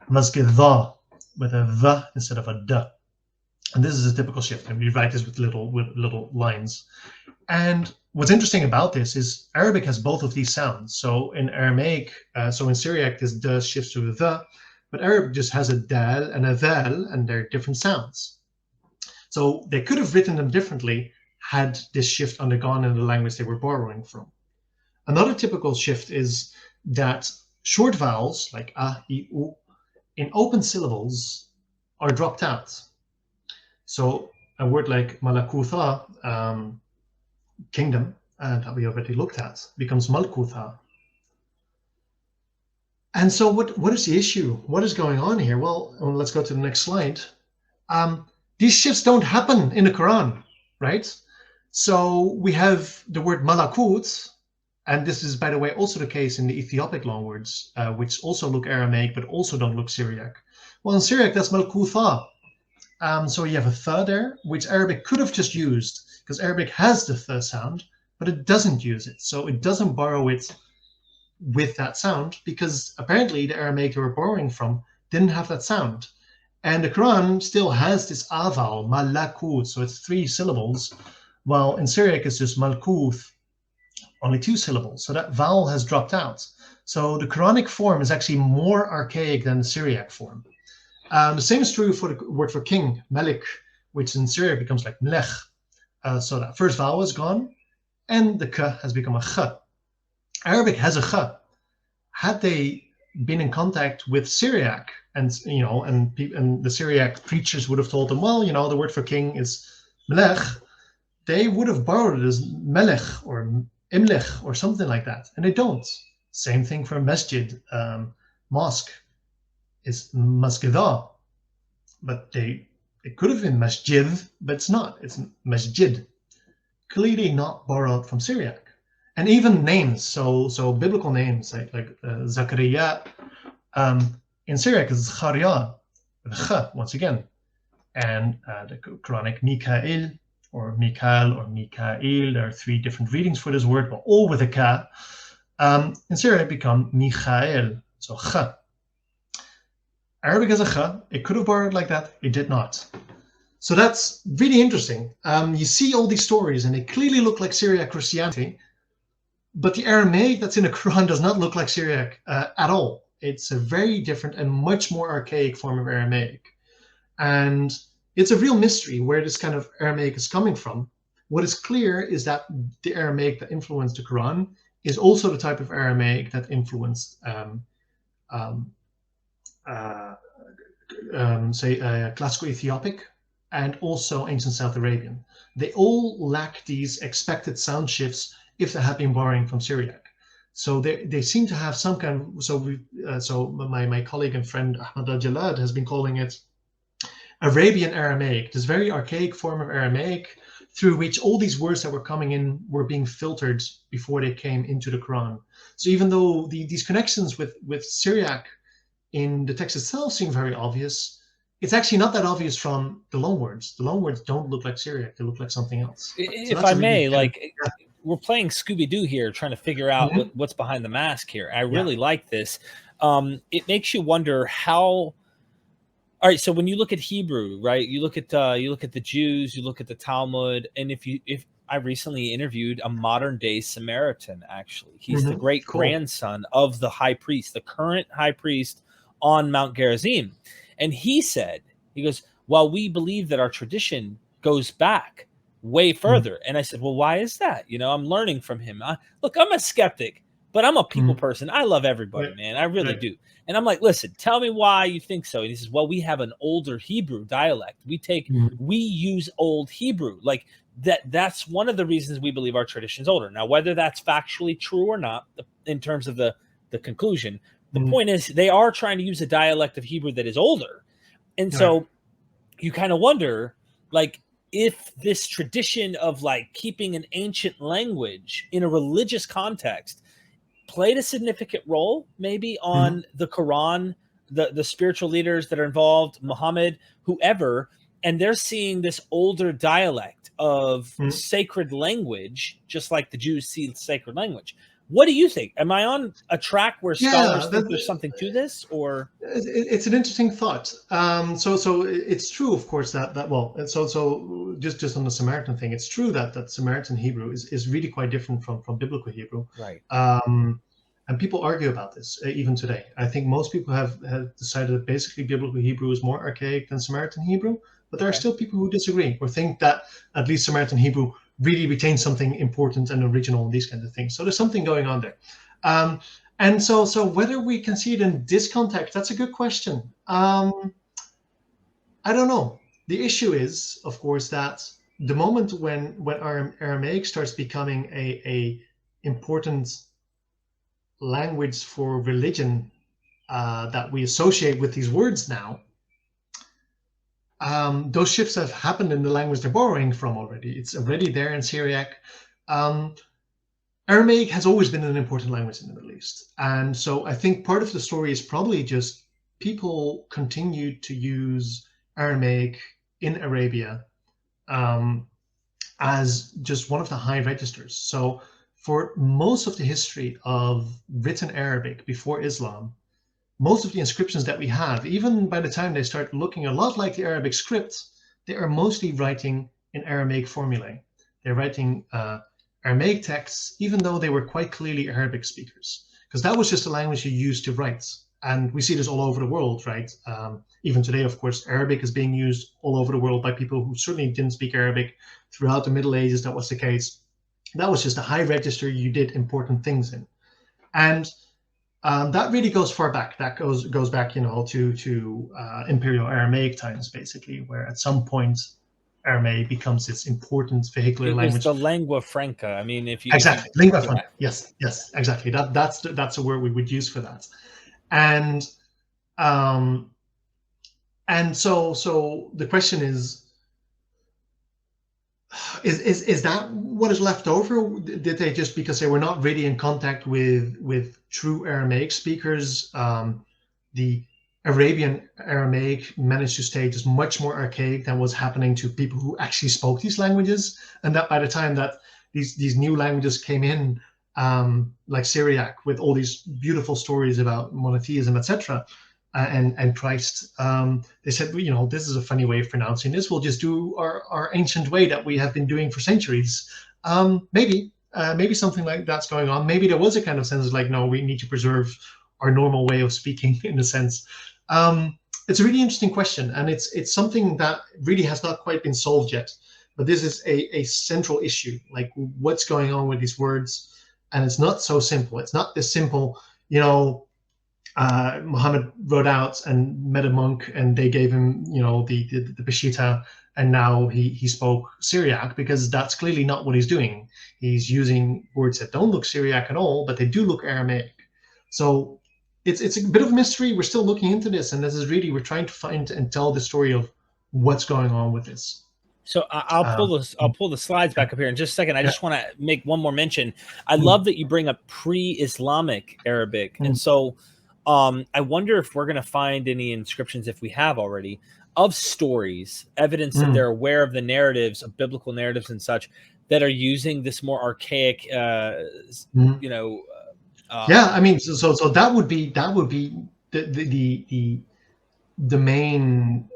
S1: Masgada, with a V instead of a D. And this is a typical shift, and we write this with little lines. And what's interesting about this is Arabic has both of these sounds. So in Aramaic, so in Syriac, this D shifts to a the, but Arabic just has a dal and a val, and they're different sounds. So they could have written them differently had this shift undergone in the language they were borrowing from. Another typical shift is that short vowels like a, I, u, in open syllables are dropped out. So a word like malakutha, kingdom, that we already looked at, becomes malkutha. And so what is the issue? What is going on here? Well, let's go to the next slide. These shifts don't happen in the Quran, right? So we have the word malakut, and this is, by the way, also the case in the Ethiopic loanwords, which also look Aramaic, but also don't look Syriac. Well, in Syriac, that's malkutha. So you have a th there, which Arabic could have just used, because Arabic has the th sound, but it doesn't use it. So it doesn't borrow it with that sound, because apparently the Aramaic they were borrowing from didn't have that sound. And the Quran still has this a vowel, malakut, so it's 3 syllables, while in Syriac it's just malkuth, only 2 syllables. So that vowel has dropped out. So the Quranic form is actually more archaic than the Syriac form. The same is true for the word for king, melik, which in Syriac becomes like melech. So that first vowel is gone, and the k has become a ch. Arabic has a ch. Had they been in contact with Syriac, and and the Syriac preachers would have told them, well, the word for king is melech, they would have borrowed it as melech or imlech or something like that, and they don't. Same thing for masjid, mosque is masjidah, but it could have been masjid, but it's not. It's masjid. clearly not borrowed from Syriac. And even names, so biblical names like Zachariah, in Syriac is Charya, with a ch once again. And the Quranic Mikael or Mikael or Mikael, there are three different readings for this word, but all with a K. In Syriac become Michael, so ch. Arabic is a ch. It could have borrowed like that. It did not. So that's really interesting. You see all these stories, and they clearly look like Syriac Christianity, but the Aramaic that's in the Quran does not look like Syriac at all. It's a very different and much more archaic form of Aramaic. And it's a real mystery where this kind of Aramaic is coming from. What is clear is that the Aramaic that influenced the Quran is also the type of Aramaic that influenced, classical Ethiopic and also ancient South Arabian. They all lack these expected sound shifts if they had been borrowing from Syriac. So they seem to have some kind of, so my colleague and friend Ahmad Al-Jalad has been calling it Arabian Aramaic, this very archaic form of Aramaic through which all these words that were coming in were being filtered before they came into the Quran. So even though these connections with Syriac in the text itself seem very obvious, it's actually not that obvious from the loanwords. The loanwords don't look like Syriac, they look like something else.
S2: If I may, we're playing Scooby-Doo here, trying to figure out what's behind the mask here. I really like this. It makes you wonder how. All right, so when you look at Hebrew, right? You look at the Jews, you look at the Talmud, and if I recently interviewed a modern day Samaritan, actually, he's the great grandson of the high priest, the current high priest on Mount Gerizim, and he goes, well, we believe that our tradition goes back way further. And I said, well, why is that? I'm learning from him. Look, I'm a skeptic, but I'm a people person. I love everybody, man. I really do. And I'm like, listen, tell me why you think so. And he says, well, we have an older Hebrew dialect. We use old Hebrew. Like that's one of the reasons we believe our tradition is older. Now, whether that's factually true or not, in terms of the conclusion, the point is they are trying to use a dialect of Hebrew that is older. And so you kind of wonder, like, if this tradition of like keeping an ancient language in a religious context played a significant role maybe on the Quran, the spiritual leaders that are involved, Muhammad, whoever, and they're seeing this older dialect of sacred language, just like the Jews see sacred language. What do you think? Am I on a track where scholars think there's something to this, or?
S1: It's an interesting thought. So it's true, of course, that so just on the Samaritan thing, it's true that Samaritan Hebrew is really quite different from biblical Hebrew.
S2: Right.
S1: And people argue about this even today. I think most people have decided that basically biblical Hebrew is more archaic than Samaritan Hebrew, but there are still people who disagree or think that at least Samaritan Hebrew really retains something important and original and these kinds of things. So there's something going on there. And so whether we can see it in this context, that's a good question. I don't know. The issue is, of course, that the moment when Aramaic starts becoming a important language for religion that we associate with these words now, those shifts have happened in the language they're borrowing from already. It's already there in Syriac. Aramaic has always been an important language in the Middle East. And so I think part of the story is probably just people continued to use Aramaic in Arabia as just one of the high registers. So for most of the history of written Arabic before Islam, most of the inscriptions that we have, even by the time they start looking a lot like the Arabic script, they are mostly writing in Aramaic formulae. They're writing Aramaic texts, even though they were quite clearly Arabic speakers, because that was just the language you used to write. And we see this all over the world, right? Even today, of course, Arabic is being used all over the world by people who certainly didn't speak Arabic. Throughout the Middle Ages, that was the case. That was just a high register you did important things in. And that really goes far back. That goes back, to Imperial Aramaic times, basically, where at some point Aramaic becomes this important vehicular language.
S2: The lingua franca. I mean,
S1: exactly lingua franca. Yes, exactly. That's a word we would use for that. And so the question is, Is that what is left over? Did they just, because they were not really in contact with true Aramaic speakers, the Arabian Aramaic managed to stay just much more archaic than was happening to people who actually spoke these languages, and that by the time that these new languages came in, like Syriac, with all these beautiful stories about monotheism, etc., and Christ, they said, you know, this is a funny way of pronouncing this. We'll just do our ancient way that we have been doing for centuries. Maybe something like that's going on. Maybe there was a kind of sense of like, no, we need to preserve our normal way of speaking, in a sense. It's a really interesting question, and it's something that really has not quite been solved yet. But this is a central issue, like what's going on with these words, and it's not so simple. It's not this simple, you know. Muhammad wrote out and met a monk, and they gave him, you know, the Peshitta, and now he spoke Syriac, because that's clearly not what he's doing. He's using words that don't look Syriac at all, but they do look Aramaic. So it's a bit of a mystery. We're still looking into this, and this is really, we're trying to find and tell the story of what's going on with this.
S2: So I'll pull the slides back up here in just a second. I just want to make one more mention. I love that you bring up pre-Islamic Arabic, and so I wonder if we're going to find any inscriptions, if we have already, of stories, evidence that they're aware of the narratives, of biblical narratives and such, that are using this more archaic, you know.
S1: Yeah, I mean, so that would be the main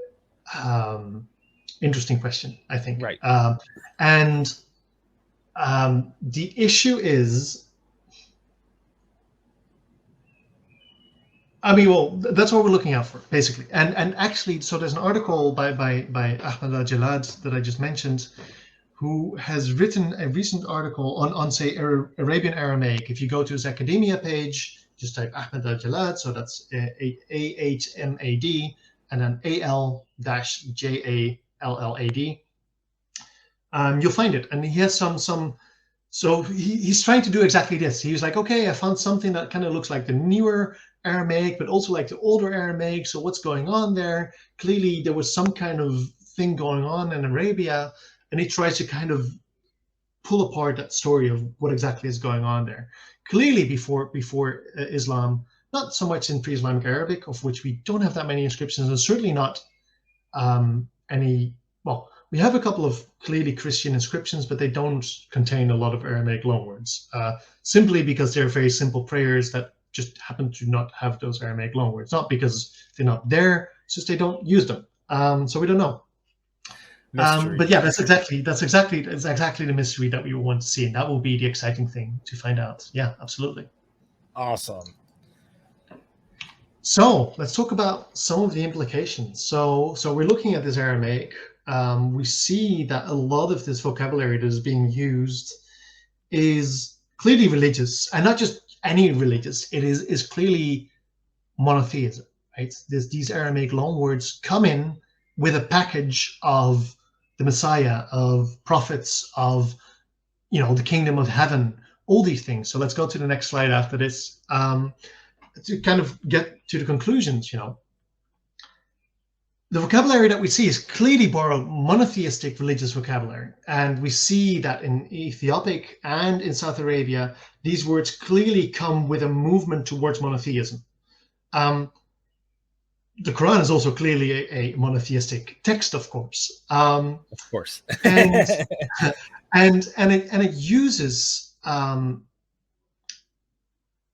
S1: interesting question, I think.
S2: Right.
S1: And the issue is, I mean, well, that's what we're looking out for, basically. And actually, so there's an article by Ahmed Al-Jalad that I just mentioned, who has written a recent article on say, Arabian Aramaic. If you go to his academia page, just type Ahmed Al-Jalad, so that's Ahmad, and then Al-Jallad. You'll find it, and he has some. So he's trying to do exactly this. He was like, okay, I found something that kind of looks like the newer Aramaic, but also like the older Aramaic. So what's going on there? Clearly, there was some kind of thing going on in Arabia, and he tries to kind of pull apart that story of what exactly is going on there. Clearly, before Islam, not so much in pre-Islamic Arabic, of which we don't have that many inscriptions, and certainly not any. Well, we have a couple of clearly Christian inscriptions, but they don't contain a lot of Aramaic loanwords, simply because they're very simple prayers that just happen to not have those Aramaic loanwords. Not because they're not there, it's just they don't use them. So we don't know. But yeah, that's exactly the mystery that we want to see, and that will be the exciting thing to find out. Yeah, absolutely.
S2: Awesome.
S1: So let's talk about some of the implications. So we're looking at this Aramaic. We see that a lot of this vocabulary that is being used is clearly religious, and not just any religious. It is clearly monotheism, right? These Aramaic loanwords come in with a package of the Messiah, of prophets, of, you know, the kingdom of heaven, all these things. So let's go to the next slide after this, to kind of get to the conclusions. You know, the vocabulary that we see is clearly borrowed monotheistic religious vocabulary, and we see that in Ethiopic and in South Arabia, these words clearly come with a movement towards monotheism. The Quran is also clearly a monotheistic text, of course.
S2: Of course.
S1: and it uses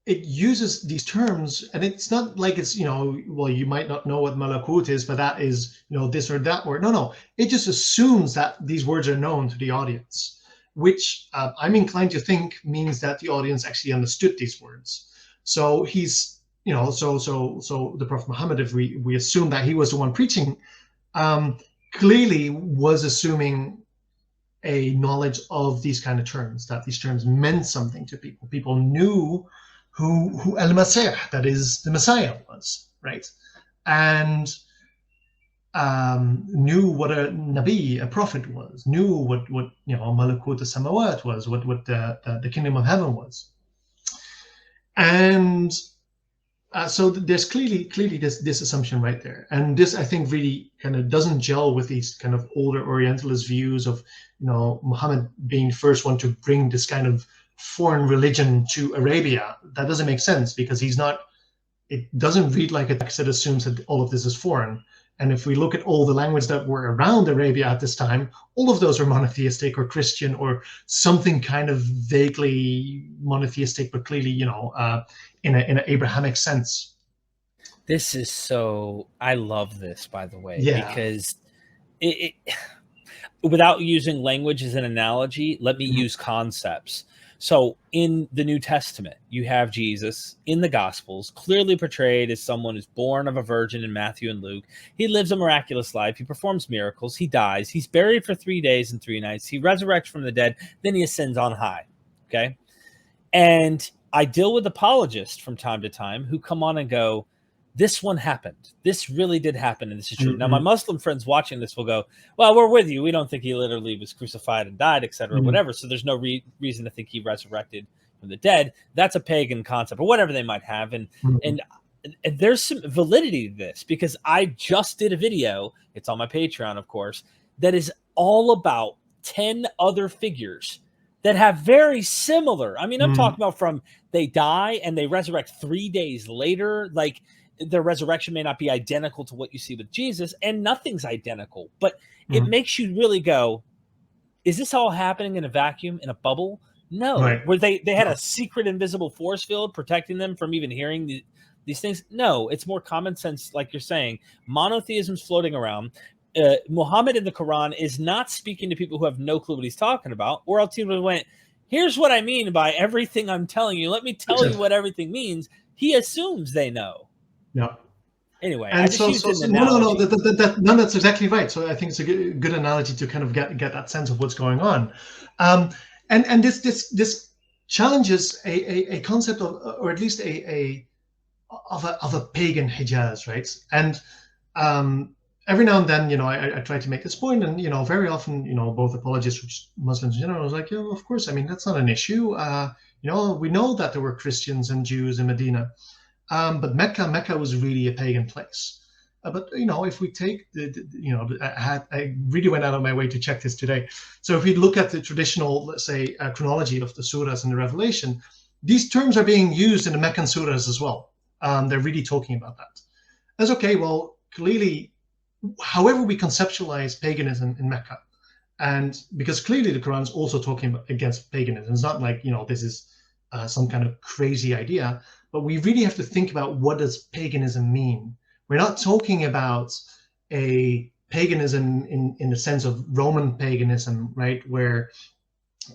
S1: these terms, and it's not like it's, you know, well, you might not know what malakut is, but that is, you know, this or that word. No, it just assumes that these words are known to the audience, which I'm inclined to think means that the audience actually understood these words. So he's, you know, so the Prophet Muhammad, if we assume that he was the one preaching, clearly was assuming a knowledge of these kind of terms, that these terms meant something to people. People knew who al-Masih, that is the Messiah, was, right? And knew what a Nabi, a prophet, was, knew what you know, Malakut al-Samawat was, what the kingdom of heaven was. And So there's clearly this assumption right there, and this I think really kind of doesn't gel with these kind of older Orientalist views of Muhammad being the first one to bring this kind of foreign religion to Arabia. That doesn't make sense because he's not. It doesn't read like a text that assumes that all of this is foreign. And if we look at all the languages that were around Arabia at this time, all of those are monotheistic or Christian or something kind of vaguely monotheistic, but clearly, in an Abrahamic sense.
S2: This is so. I love this, by the way,
S1: Yeah.
S2: because it without using language as an analogy, let me use concepts. So in the New Testament, you have Jesus in the Gospels, clearly portrayed as someone who's born of a virgin in Matthew and Luke. He lives a miraculous life. He performs miracles. He dies. He's buried for 3 days and 3 nights. He resurrects from the dead. Then he ascends on high. Okay. And I deal with apologists from time to time who come on and go, this one happened. This really did happen, and this is true. Now, my Muslim friends watching this will go, well, we're with you. We don't think he literally was crucified and died, etc., whatever. So there's no reason to think he resurrected from the dead. That's a pagan concept, or whatever they might have. And there's some validity to this because I just did a video. It's on my Patreon, of course, that is all about 10 other figures that have very similar. I mean, I'm talking about from they die and they resurrect 3 days later. Like, their resurrection may not be identical to what you see with Jesus, and nothing's identical, but it makes you really go, is this all happening in a vacuum, in a bubble? No.
S1: Right.
S2: Where they had a secret invisible force field protecting them from even hearing these things? No, it's more common sense, like you're saying. Monotheism's floating around. Muhammad in the Quran is not speaking to people who have no clue what he's talking about, or else he would have went, here's what I mean by everything I'm telling you. Let me tell you what everything means. He assumes they know.
S1: Yeah.
S2: Anyway,
S1: and
S2: I just used an analogy.
S1: That's exactly right. So I think it's a good analogy to kind of get that sense of what's going on, and this challenges a concept of, or at least a pagan Hijaz, right? And every now and then, I try to make this point, and very often, both apologists, which Muslims in general, was like, of course, I mean that's not an issue. We know that there were Christians and Jews in Medina. But Mecca was really a pagan place. But if we take I really went out of my way to check this today. So if we look at the traditional, let's say, chronology of the surahs and the Revelation, these terms are being used in the Meccan surahs as well. They're really talking about that. That's okay. Well, clearly, however we conceptualize paganism in Mecca, and because clearly the Quran is also talking against paganism. It's not like this is some kind of crazy idea. But we really have to think about, what does paganism mean? We're not talking about a paganism in the sense of Roman paganism, right? Where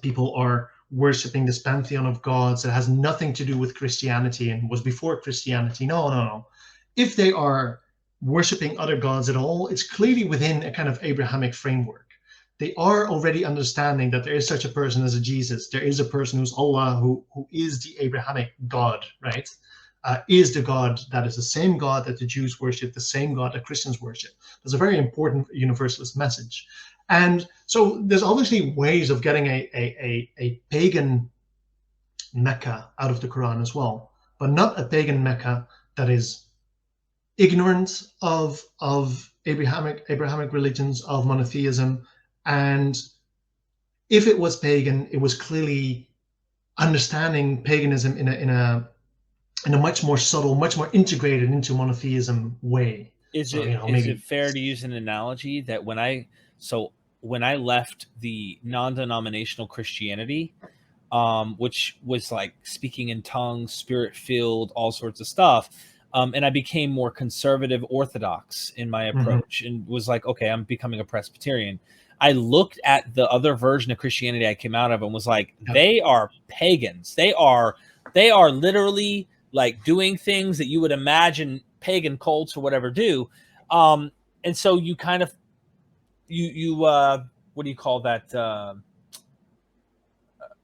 S1: people are worshiping this pantheon of gods that has nothing to do with Christianity and was before Christianity. No. If they are worshiping other gods at all, it's clearly within a kind of Abrahamic framework. They are already understanding that there is such a person as a Jesus. There is a person who's Allah, who is the Abrahamic God, right? Is the God that is the same God that the Jews worship, the same God that Christians worship. That's a very important universalist message. And so there's obviously ways of getting a pagan Mecca out of the Quran as well, but not a pagan Mecca that is ignorant of Abrahamic religions, of monotheism. And if it was pagan, it was clearly understanding paganism in a much more subtle, much more integrated into monotheism way.
S2: Is it fair to use an analogy that when I left the non-denominational Christianity, which was like speaking in tongues, spirit-filled, all sorts of stuff, and I became more conservative Orthodox in my approach, and was like, okay, I'm becoming a Presbyterian. I looked at the other version of Christianity I came out of and was like, they are pagans. They are literally like doing things that you would imagine pagan cults or whatever do. And so you kind of, you what do you call that?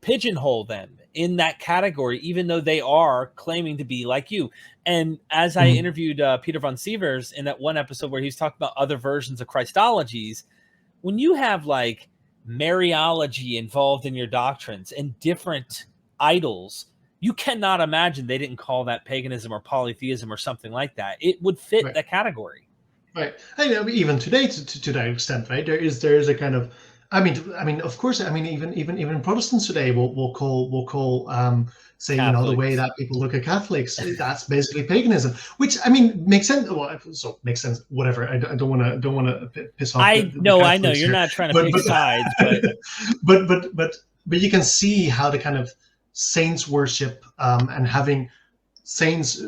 S2: Pigeonhole them in that category, even though they are claiming to be like you. And as I interviewed Peter von Sievers in that one episode where he was talking about other versions of Christologies, when you have like Mariology involved in your doctrines and different idols, you cannot imagine they didn't call that paganism or polytheism or something like that. It would fit
S1: Right.
S2: that category.
S1: Right. I mean, even today, to that extent, right? There is a kind of, I mean, of course, I mean, even Protestants today will call say, the way
S2: Catholics.
S1: that people look at Catholics, that's basically paganism, which I mean makes sense. Well, so makes sense. Whatever. I don't want to piss off
S2: I
S1: the
S2: know, I know,
S1: Catholics
S2: you're
S1: here,
S2: not trying to
S1: but
S2: pick sides, but
S1: but you can see how the kind of saints worship and having saints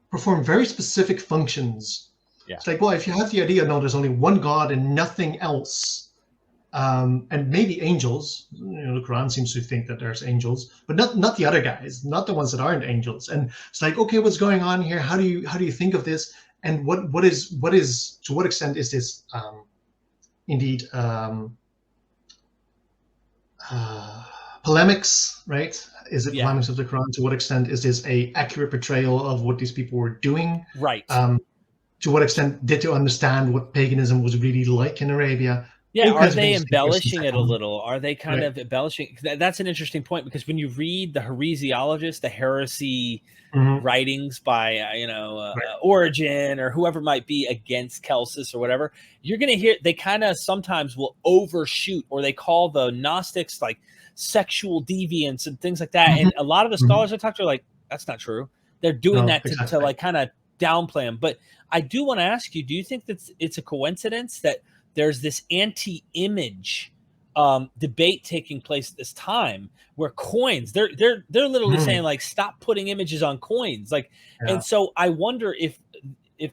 S1: perform very specific functions.
S2: yeah,
S1: It's like, well, if you have the idea, no, there's only one God and nothing else, and maybe angels. The Quran seems to think that there's angels, but not the other guys, not the ones that aren't angels. And it's like, okay, what's going on here? How do you think of this? And what is to what extent is this indeed polemics, right? Is it
S2: yeah,
S1: polemics of the Quran? To what extent is this a accurate portrayal of what these people were doing?
S2: right.
S1: To what extent did you understand what paganism was really like in Arabia?
S2: Yeah,
S1: All
S2: are
S1: kinds of
S2: they
S1: interesting questions
S2: embellishing
S1: that
S2: it a
S1: come.
S2: little? Are they kind
S1: Right.
S2: of embellishing? That's an interesting point, because when you read the heresiologists, the heresy
S1: Mm-hmm.
S2: writings by
S1: Right.
S2: Origin or whoever might be against Celsus or whatever, you're going to hear they kind of sometimes will overshoot, or they call the Gnostics like sexual deviants and things like that.
S1: Mm-hmm.
S2: And a lot of the
S1: Mm-hmm.
S2: scholars I talk to are like, that's not true. They're doing
S1: No,
S2: that to
S1: exactly.
S2: like kind of downplay them. But I do want to ask you, do you think that it's a coincidence that there's this anti-image debate taking place at this time, where coins, they're literally saying
S1: Mm-hmm.
S2: like, stop putting images on coins, like, and
S1: Yeah.
S2: so I wonder if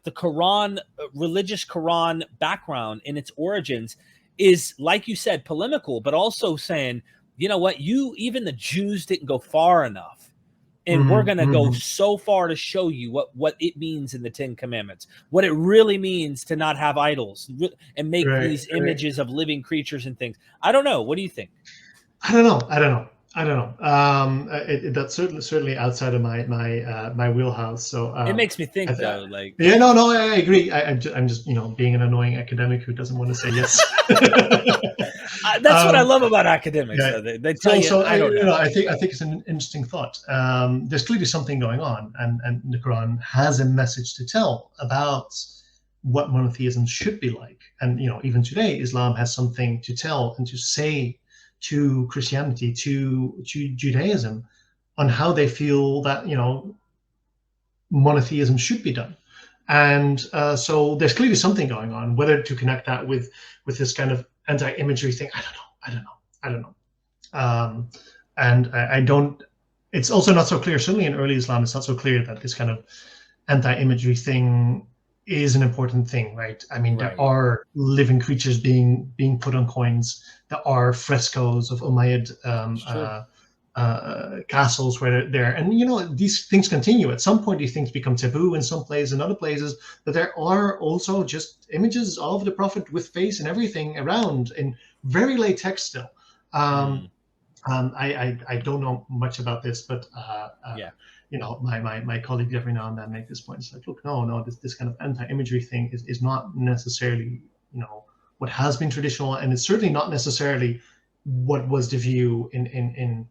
S2: the Quran, religious Quran background in its origins is, like you said, polemical, but also saying, you know what, even the Jews didn't go far enough, and we're going
S1: Mm-hmm.
S2: to go
S1: Mm-hmm.
S2: so far to show you what it means in the 10 commandments, what it really means to not have idols and make
S1: Right.
S2: these
S1: Right.
S2: images of living creatures and things. I don't know. What do you think?
S1: I don't know. That's certainly outside of my wheelhouse. So
S2: It makes me
S1: I
S2: think
S1: th-
S2: though, like,
S1: yeah, no, I agree. I'm just being an annoying academic who doesn't want to say yes.
S2: that's what I
S1: um,
S2: love about academics,
S1: yeah.
S2: though. They tell
S1: So
S2: you,
S1: so
S2: I don't know.
S1: I think it's an interesting thought. There's clearly something going on, and the Quran has a message to tell about what monotheism should be like. And even today, Islam has something to tell and to say to Christianity, to Judaism, on how they feel that monotheism should be done. And so there's clearly something going on. Whether to connect that with this kind of anti-imagery thing, I don't know. And I don't. It's also not so clear. Certainly in early Islam, it's not so clear that this kind of anti-imagery thing is an important thing, right? I mean, there
S2: Right.
S1: are living creatures being put on coins. There are frescoes of Umayyad
S2: It's true.
S1: castles where they're, and these things continue. At some point, these things become taboo in some places, in other places, but there are also just images of the prophet with face and everything around in very late text still.
S2: Mm,
S1: I don't know much about this, but
S2: yeah.
S1: my colleagues every now and then make this point. It's like, look, no, this kind of anti-imagery thing is not necessarily what has been traditional, and it's certainly not necessarily what was the view in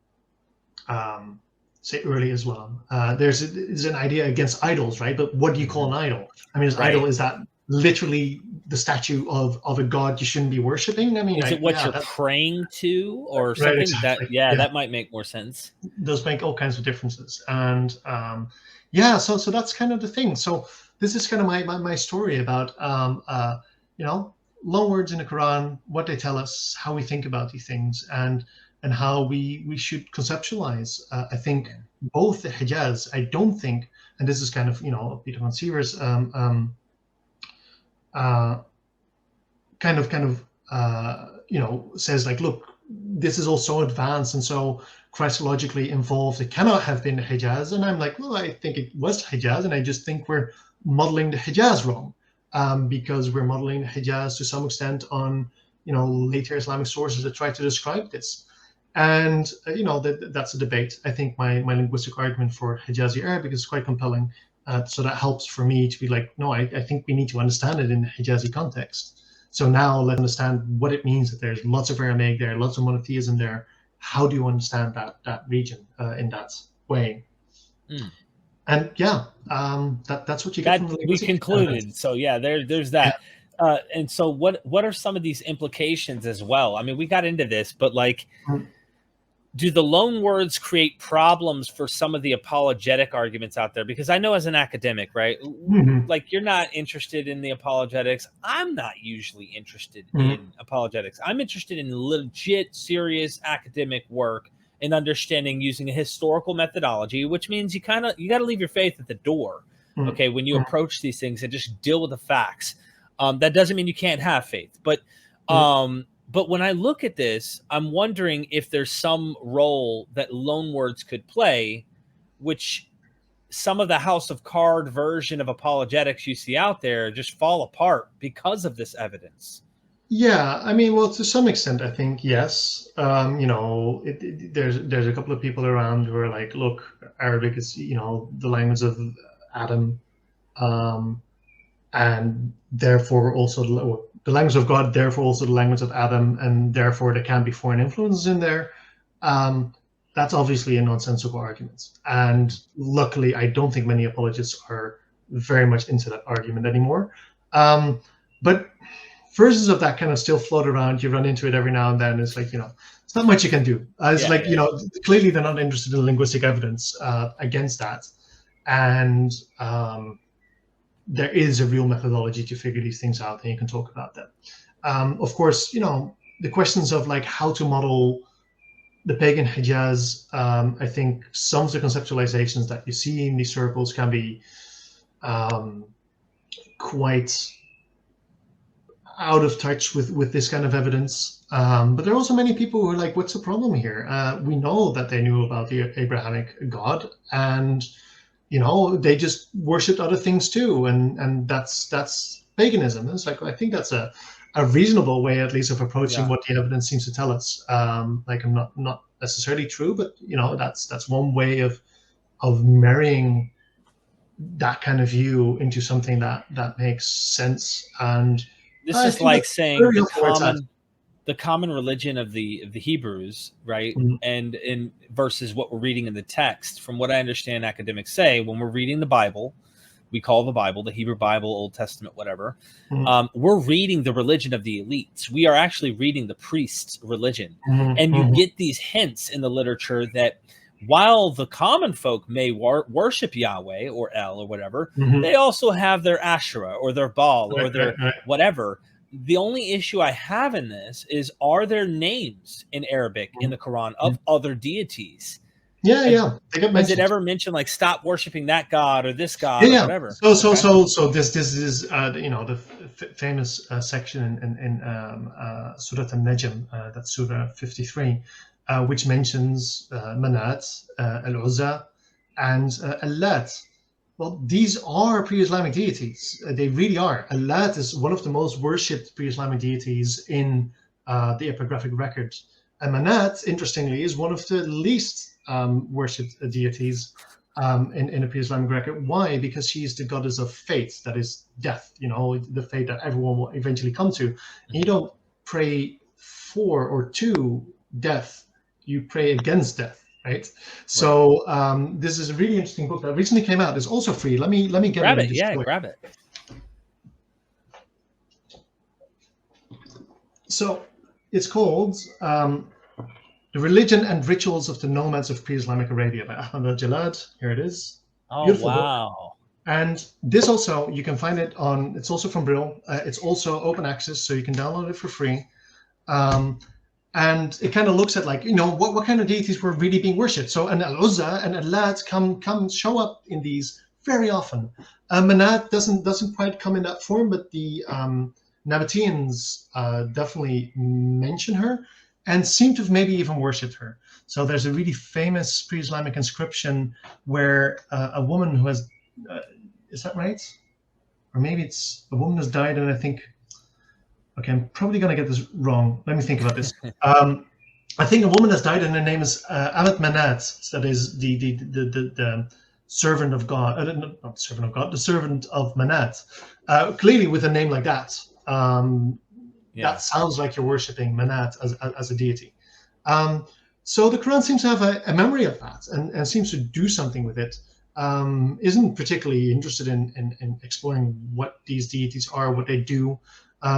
S1: say early Islam. There's an idea against idols, right? But what do you call
S2: Hmm.
S1: an idol? I mean, an idol,
S2: Right.
S1: is that literally the statue of a god you shouldn't be worshiping? I mean,
S2: Is it what
S1: yeah,
S2: you're
S1: that,
S2: praying to or
S1: right,
S2: something that,
S1: exactly,
S2: yeah,
S1: yeah.
S2: that might make more sense.
S1: Those make all kinds of differences, and yeah, so that's kind of the thing. So this is kind of my story about you know loan words in the Quran, what they tell us, how we think about these things, and how we should conceptualize. I think
S2: Yeah.
S1: both the Hijaz, I don't think, and this is kind of Peter von Siever's uh, says like, look, this is all so advanced and so Christologically involved. It cannot have been the Hijaz. And I'm like, well, I think it was Hijaz, and I just think we're modeling the Hijaz wrong, because we're modeling the Hijaz to some extent on later Islamic sources that try to describe this. And that's a debate. I think my linguistic argument for Hijazi Arabic is quite compelling. So that helps for me to be like, no, I think we need to understand it in the Hijazi context. So now let's understand what it means that there's lots of Aramaic there, lots of monotheism there. How do you understand that region in that? way.
S2: Mm.
S1: And yeah, that's what you get from the
S2: We
S1: linguistic
S2: concluded.
S1: evidence.
S2: So yeah, there's that. And so what are some of these implications as well? I mean, we got into this, but like,
S1: Mm.
S2: do the loan words create problems for some of the apologetic arguments out there? Because I know as an academic, right,
S1: Mhm.
S2: like you're not interested in the apologetics. I'm not usually interested
S1: Mhm.
S2: in apologetics. I'm interested in legit, serious academic work and understanding using a historical methodology, which means you got to leave your faith at the door.
S1: Mhm.
S2: Okay, when you
S1: Mhm.
S2: approach these things and just deal with the facts. That doesn't mean you can't have faith,
S1: Mhm.
S2: but when I look at this, I'm wondering if there's some role that loanwords could play, which some of the House of Card version of apologetics you see out there just fall apart because of this evidence.
S1: Yeah, I mean, well, to some extent, I think yes. There's a couple of people around who are like, look, Arabic is the language of Adam, um, and therefore also the language of God, therefore also the language of Adam, and therefore there can be foreign influences in there. Um, that's obviously a nonsensical argument, and luckily, I don't think many apologists are very much into that argument anymore. But versions of that kind of still float around. You run into it every now and then. It's like, it's not much you can do. It's like, clearly they're not interested in linguistic evidence against that. And there is a real methodology to figure these things out, and you can talk about that. Of course, the questions of like how to model the pagan Hijaz, I think some of the conceptualizations that you see in these circles can be quite out of touch with this kind of evidence. But there are also many people who are like, what's the problem here? We know that they knew about the Abrahamic God, and they just worshipped other things too, and that's paganism. It's like, I think that's a reasonable way, at least, of approaching what the evidence seems to tell us. Like, I'm not necessarily true, but that's one way of marrying that kind of view into something that makes sense. And
S2: This
S1: I
S2: is
S1: think
S2: like
S1: that's
S2: saying
S1: very helpful where it's at.
S2: the common religion of the Hebrews, right?
S1: Mhm.
S2: And in versus what we're reading in the text. From what I understand, academics say when we're reading the Bible, we call the Bible the Hebrew Bible, Old Testament, whatever.
S1: Mhm.
S2: We're reading the religion of the elites. We are actually reading the priest's religion,
S1: Mhm.
S2: and you
S1: Mhm.
S2: get these hints in the literature that while the common folk may worship Yahweh or El or whatever,
S1: Mhm.
S2: they also have their Asherah or their Baal or
S1: Right, right,
S2: their
S1: right.
S2: whatever. The only issue I have in this is, are there names in Arabic in the Quran of other deities?
S1: Yeah,
S2: Uh,
S1: yeah, they get
S2: Does it
S1: mentioned.
S2: ever mention like stop worshiping that god or this
S1: Yeah,
S2: god or
S1: yeah.
S2: whatever? Okay.
S1: So this is the famous section in Surah An-Najm, that's Surah 53, which mentions Manat, Al-Uzza, and Allat. Well, these are pre-Islamic deities. They really are. Allat is one of the most worshipped pre-Islamic deities in the epigraphic record. And Manat, interestingly, is one of the least worshipped deities in a pre-Islamic record. Why? Because she is the goddess of fate, that is death, the fate that everyone will eventually come to. And you don't pray for or to death, you pray against death. Right. So this is a really interesting book that recently came out. It's also free. Let me get
S2: Grab
S1: it and
S2: it. Yeah,
S1: destroy it.
S2: grab it.
S1: So it's called The Religion and Rituals of the Nomads of Pre-Islamic Arabia by Ahmad al-Jalad. Here it is.
S2: Oh,
S1: Beautiful book.
S2: wow.
S1: And this also, you can find it on, it's also from Brill. It's also open access, so you can download it for free. And it kind of looks at like, what kind of deities were really being worshipped. So an Al-Uzza and Al-Lat come show up in these very often. Manat doesn't quite come in that form, but the Nabateans definitely mention her and seem to have maybe even worshipped her. So there's a really famous pre-Islamic inscription where a woman who has, is that right? Or maybe it's a woman has died, and I think, okay, I'm probably going to get this wrong. Let me think about this. I think a woman has died, and her name is Amat Manat. That is the servant of God, not the servant of God, the servant of Manat. Clearly, with a name like that, that sounds like you're worshiping Manat as a deity. So the Quran seems to have a memory of that and seems to do something with it. Isn't particularly interested in exploring what these deities are, what they do.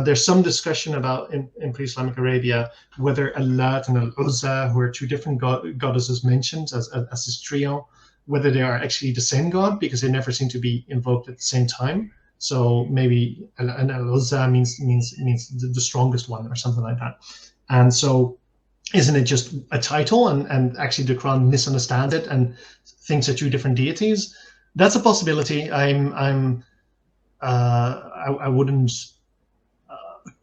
S1: There's some discussion about in pre-Islamic Arabia whether Allat and Al-Uzza, who are two different goddesses mentioned as this trio, whether they are actually the same god, because they never seem to be invoked at the same time. So maybe Al-Uzza means the strongest one or something like that. And so isn't it just a title, and actually the Quran misunderstands it and thinks they're two different deities? That's a possibility. I wouldn't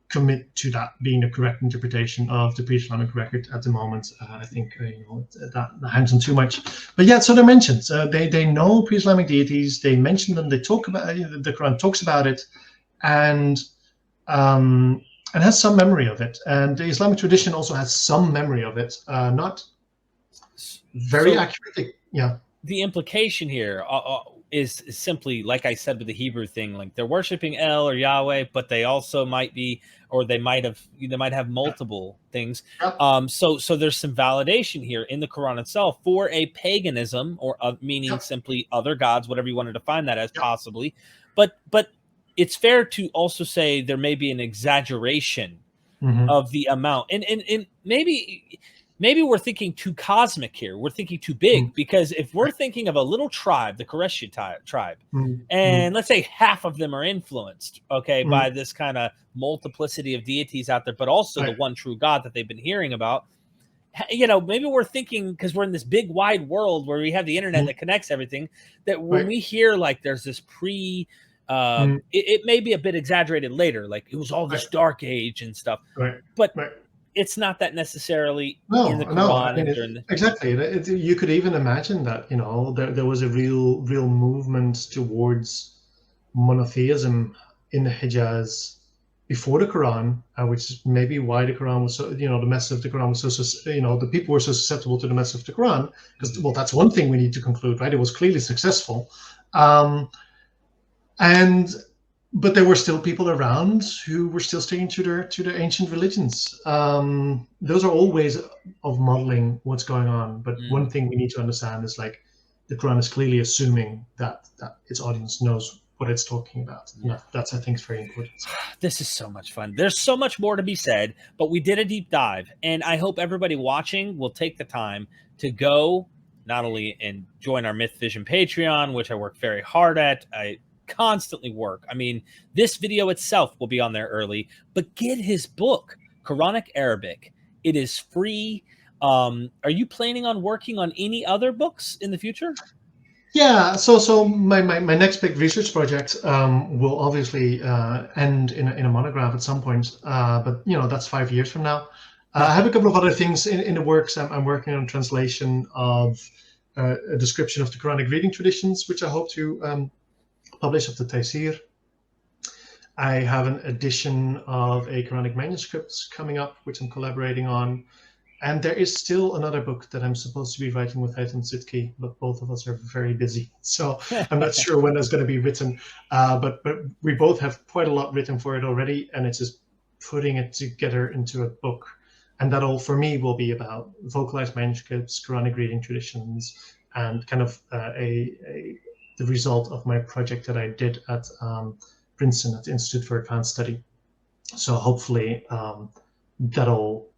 S1: commit to that being the correct interpretation of the pre-Islamic record at the moment. I think that hangs on too much. But yeah, so they're mentioned. They know pre-Islamic deities. They mention them. They talk about the Quran talks about it, and has some memory of it. And the Islamic tradition also has some memory of it, not very accurately. Yeah.
S2: The implication here is simply, like I said with the Hebrew thing, like they're worshiping El or Yahweh, but they also might be, or they might have multiple things. So there's some validation here in the Quran itself for a paganism, or meaning simply other gods, whatever you want to define that as, possibly. But it's fair to also say there may be an exaggeration of the amount, and maybe we're thinking too cosmic here. We're thinking too big, because if we're thinking of a little tribe, the Quraysh tribe, and let's say half of them are influenced, by this kind of multiplicity of deities out there, but also the one true God that they've been hearing about, maybe we're thinking, because we're in this big wide world where we have the internet that connects everything, that when we hear like there's this it may be a bit exaggerated later, like it was all this dark age and stuff, but it's not that necessarily in the Quran.
S1: Exactly. You could even imagine that, there was a real movement towards monotheism in the Hijaz before the Quran, which is maybe why the Quran was so, the message of the Quran was so, the people were so susceptible to the message of the Quran, because, well, that's one thing we need to conclude, right? It was clearly successful. But there were still people around who were still sticking to their ancient religions. Those are all ways of modeling what's going on. But one thing we need to understand is, like, the Quran is clearly assuming that its audience knows what it's talking about. Yeah. That's, I think, is very important.
S2: This is so much fun. There's so much more to be said, but we did a deep dive, and I hope everybody watching will take the time to go not only and join our MythVision Patreon, which I work very hard at. I constantly work. I mean, this video itself will be on there early, but get his book, Quranic Arabic. It is free. Are you planning on working on any other books in the future?
S1: Yeah, so my next big research project will obviously end in a monograph at some point, but that's 5 years from now. I have a couple of other things in the works. I'm working on translation of a description of the Quranic reading traditions, which I hope to publish, of the Taysir. I have an edition of a Quranic manuscript coming up, which I'm collaborating on. And there is still another book that I'm supposed to be writing with Haytham Sidki, but both of us are very busy. So I'm not sure when that's going to be written. But we both have quite a lot written for it already, and it's just putting it together into a book. And that all, for me, will be about vocalized manuscripts, Quranic reading traditions, and kind of the result of my project that I did at Princeton at the Institute for Advanced Study. So hopefully that'll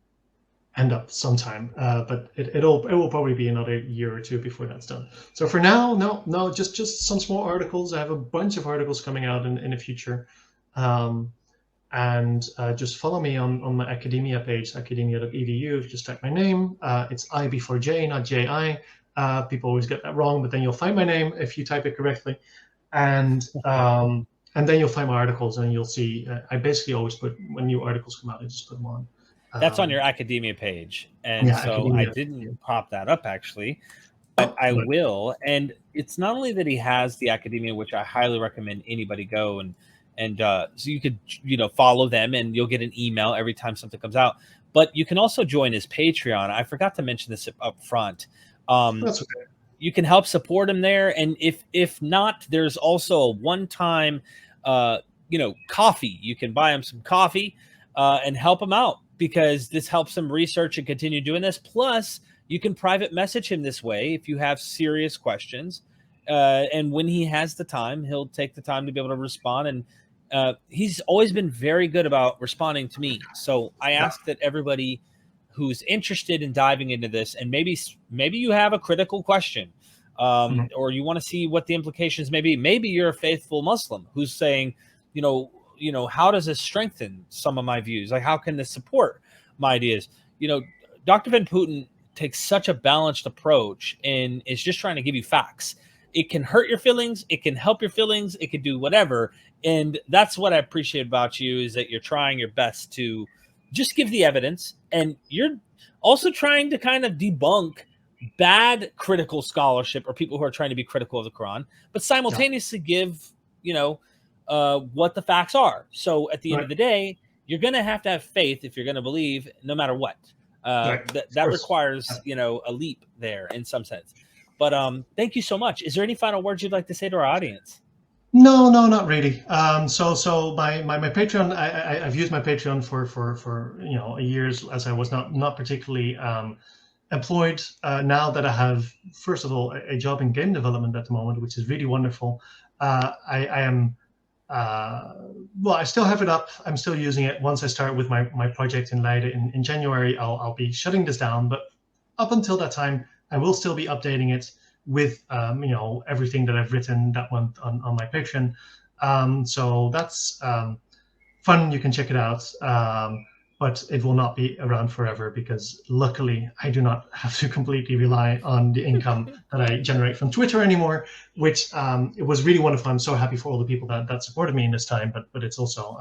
S1: end up sometime, but it will probably be another year or two before that's done. So for now, no, just some small articles. I have a bunch of articles coming out in the future, and just follow me on my academia page, academia.edu. Just type my name. It's I before J, not J-I. People always get that wrong, but then you'll find my name if you type it correctly, and then you'll find my articles, and you'll see. I basically always put, when new articles come out, I just put them on.
S2: That's on your academia page, and so academia. I didn't pop that up actually, but I will. And it's not only that he has the academia, which I highly recommend anybody go and so you could follow them, and you'll get an email every time something comes out. But you can also join his Patreon. I forgot to mention this up front.
S1: That's okay.
S2: You can help support him there, and if not, there's also a one-time coffee. You can buy him some coffee and help him out, because this helps him research and continue doing this. Plus, you can private message him this way if you have serious questions. And when he has the time, he'll take the time to be able to respond. And he's always been very good about responding to me. So I ask that everybody who's interested in diving into this, and maybe you have a critical question, or you want to see what the implications may be. Maybe you're a faithful Muslim who's saying, how does this strengthen some of my views? Like, how can this support my ideas? Dr. Van Putten takes such a balanced approach and is just trying to give you facts. It can hurt your feelings. It can help your feelings. It can do whatever. And that's what I appreciate about you, is that you're trying your best to just give the evidence. And you're also trying to kind of debunk bad critical scholarship or people who are trying to be critical of the Quran, but simultaneously give, what the facts are. So at the end of the day, you're going to have faith if you're going to believe, no matter what. That requires, a leap there in some sense. But thank you so much. Is there any final words you'd like to say to our audience?
S1: No, not really. So my Patreon, I've used my Patreon for years, as I was not particularly employed. Now that I have, first of all, a job in game development at the moment, which is really wonderful. I am I still have it up. I'm still using it. Once I start with my project in Leiden in January, I'll be shutting this down. But up until that time, I will still be updating it with everything that I've written that month on my Patreon. So that's fun. You can check it out. But it will not be around forever, because luckily I do not have to completely rely on the income that I generate from Twitter anymore, which it was really wonderful. I'm so happy for all the people that supported me in this time, but it's also,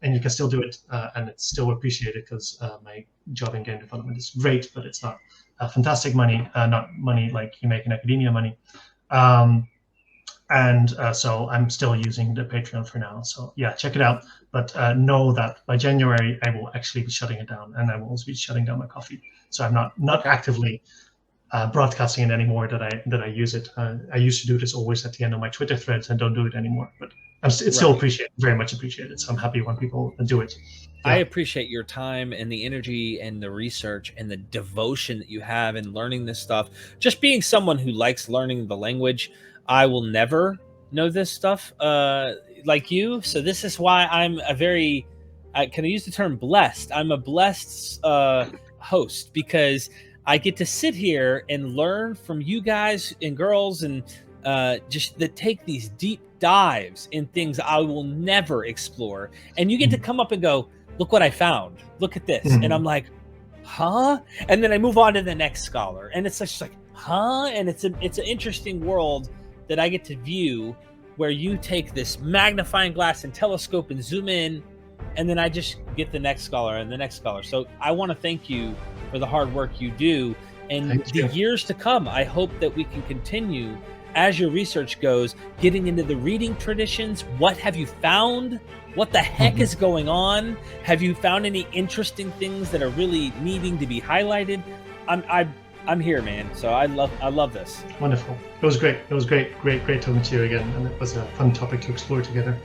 S1: and you can still do it, and it's still appreciated, because my job in game development is great, but it's not fantastic money, not money like you make in academia money. So I'm still using the Patreon for now. So yeah, check it out. But know that by January, I will actually be shutting it down, and I will also be shutting down my coffee. So I'm not actively broadcasting it anymore that I use it. I used to do this always at the end of my Twitter threads. I don't do it anymore, but it's still appreciated, very much appreciated. So I'm happy when people do it. Yeah.
S2: I appreciate your time and the energy and the research and the devotion that you have in learning this stuff. Just being someone who likes learning the language, I will never know this stuff like you. So this is why I'm a very, can I use the term blessed? I'm a blessed host, because I get to sit here and learn from you guys and girls, and just that take these deep dives in things I will never explore. And you get to come up and go, look what I found. Look at this. And I'm like, huh? And then I move on to the next scholar. And it's just like, huh? And it's an interesting world that I get to view, where you take this magnifying glass and telescope and zoom in, and then I just get the next scholar and the next scholar. So I want to thank you for the hard work you do, and the years to come. I hope that we can continue, as your research goes, getting into the reading traditions. What have you found? What the heck is going on? Have you found any interesting things that are really needing to be highlighted? I'm here, man. So I love this.
S1: Wonderful. It was great. It was great talking to you again, and it was a fun topic to explore together.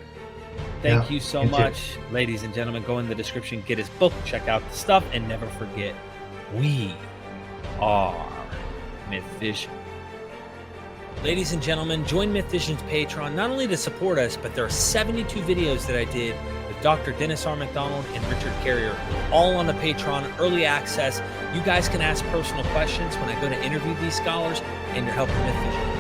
S2: Thank you so much, ladies and gentlemen. Go in the description, get his book, check out the stuff, and never forget, we are MythVision. Ladies and gentlemen, join MythVision's Patreon, not only to support us, but there are 72 videos that I did with Dr. Dennis R. McDonald and Richard Carrier, all on the Patreon, early access. You guys can ask personal questions when I go to interview these scholars, and you're helping MythVision.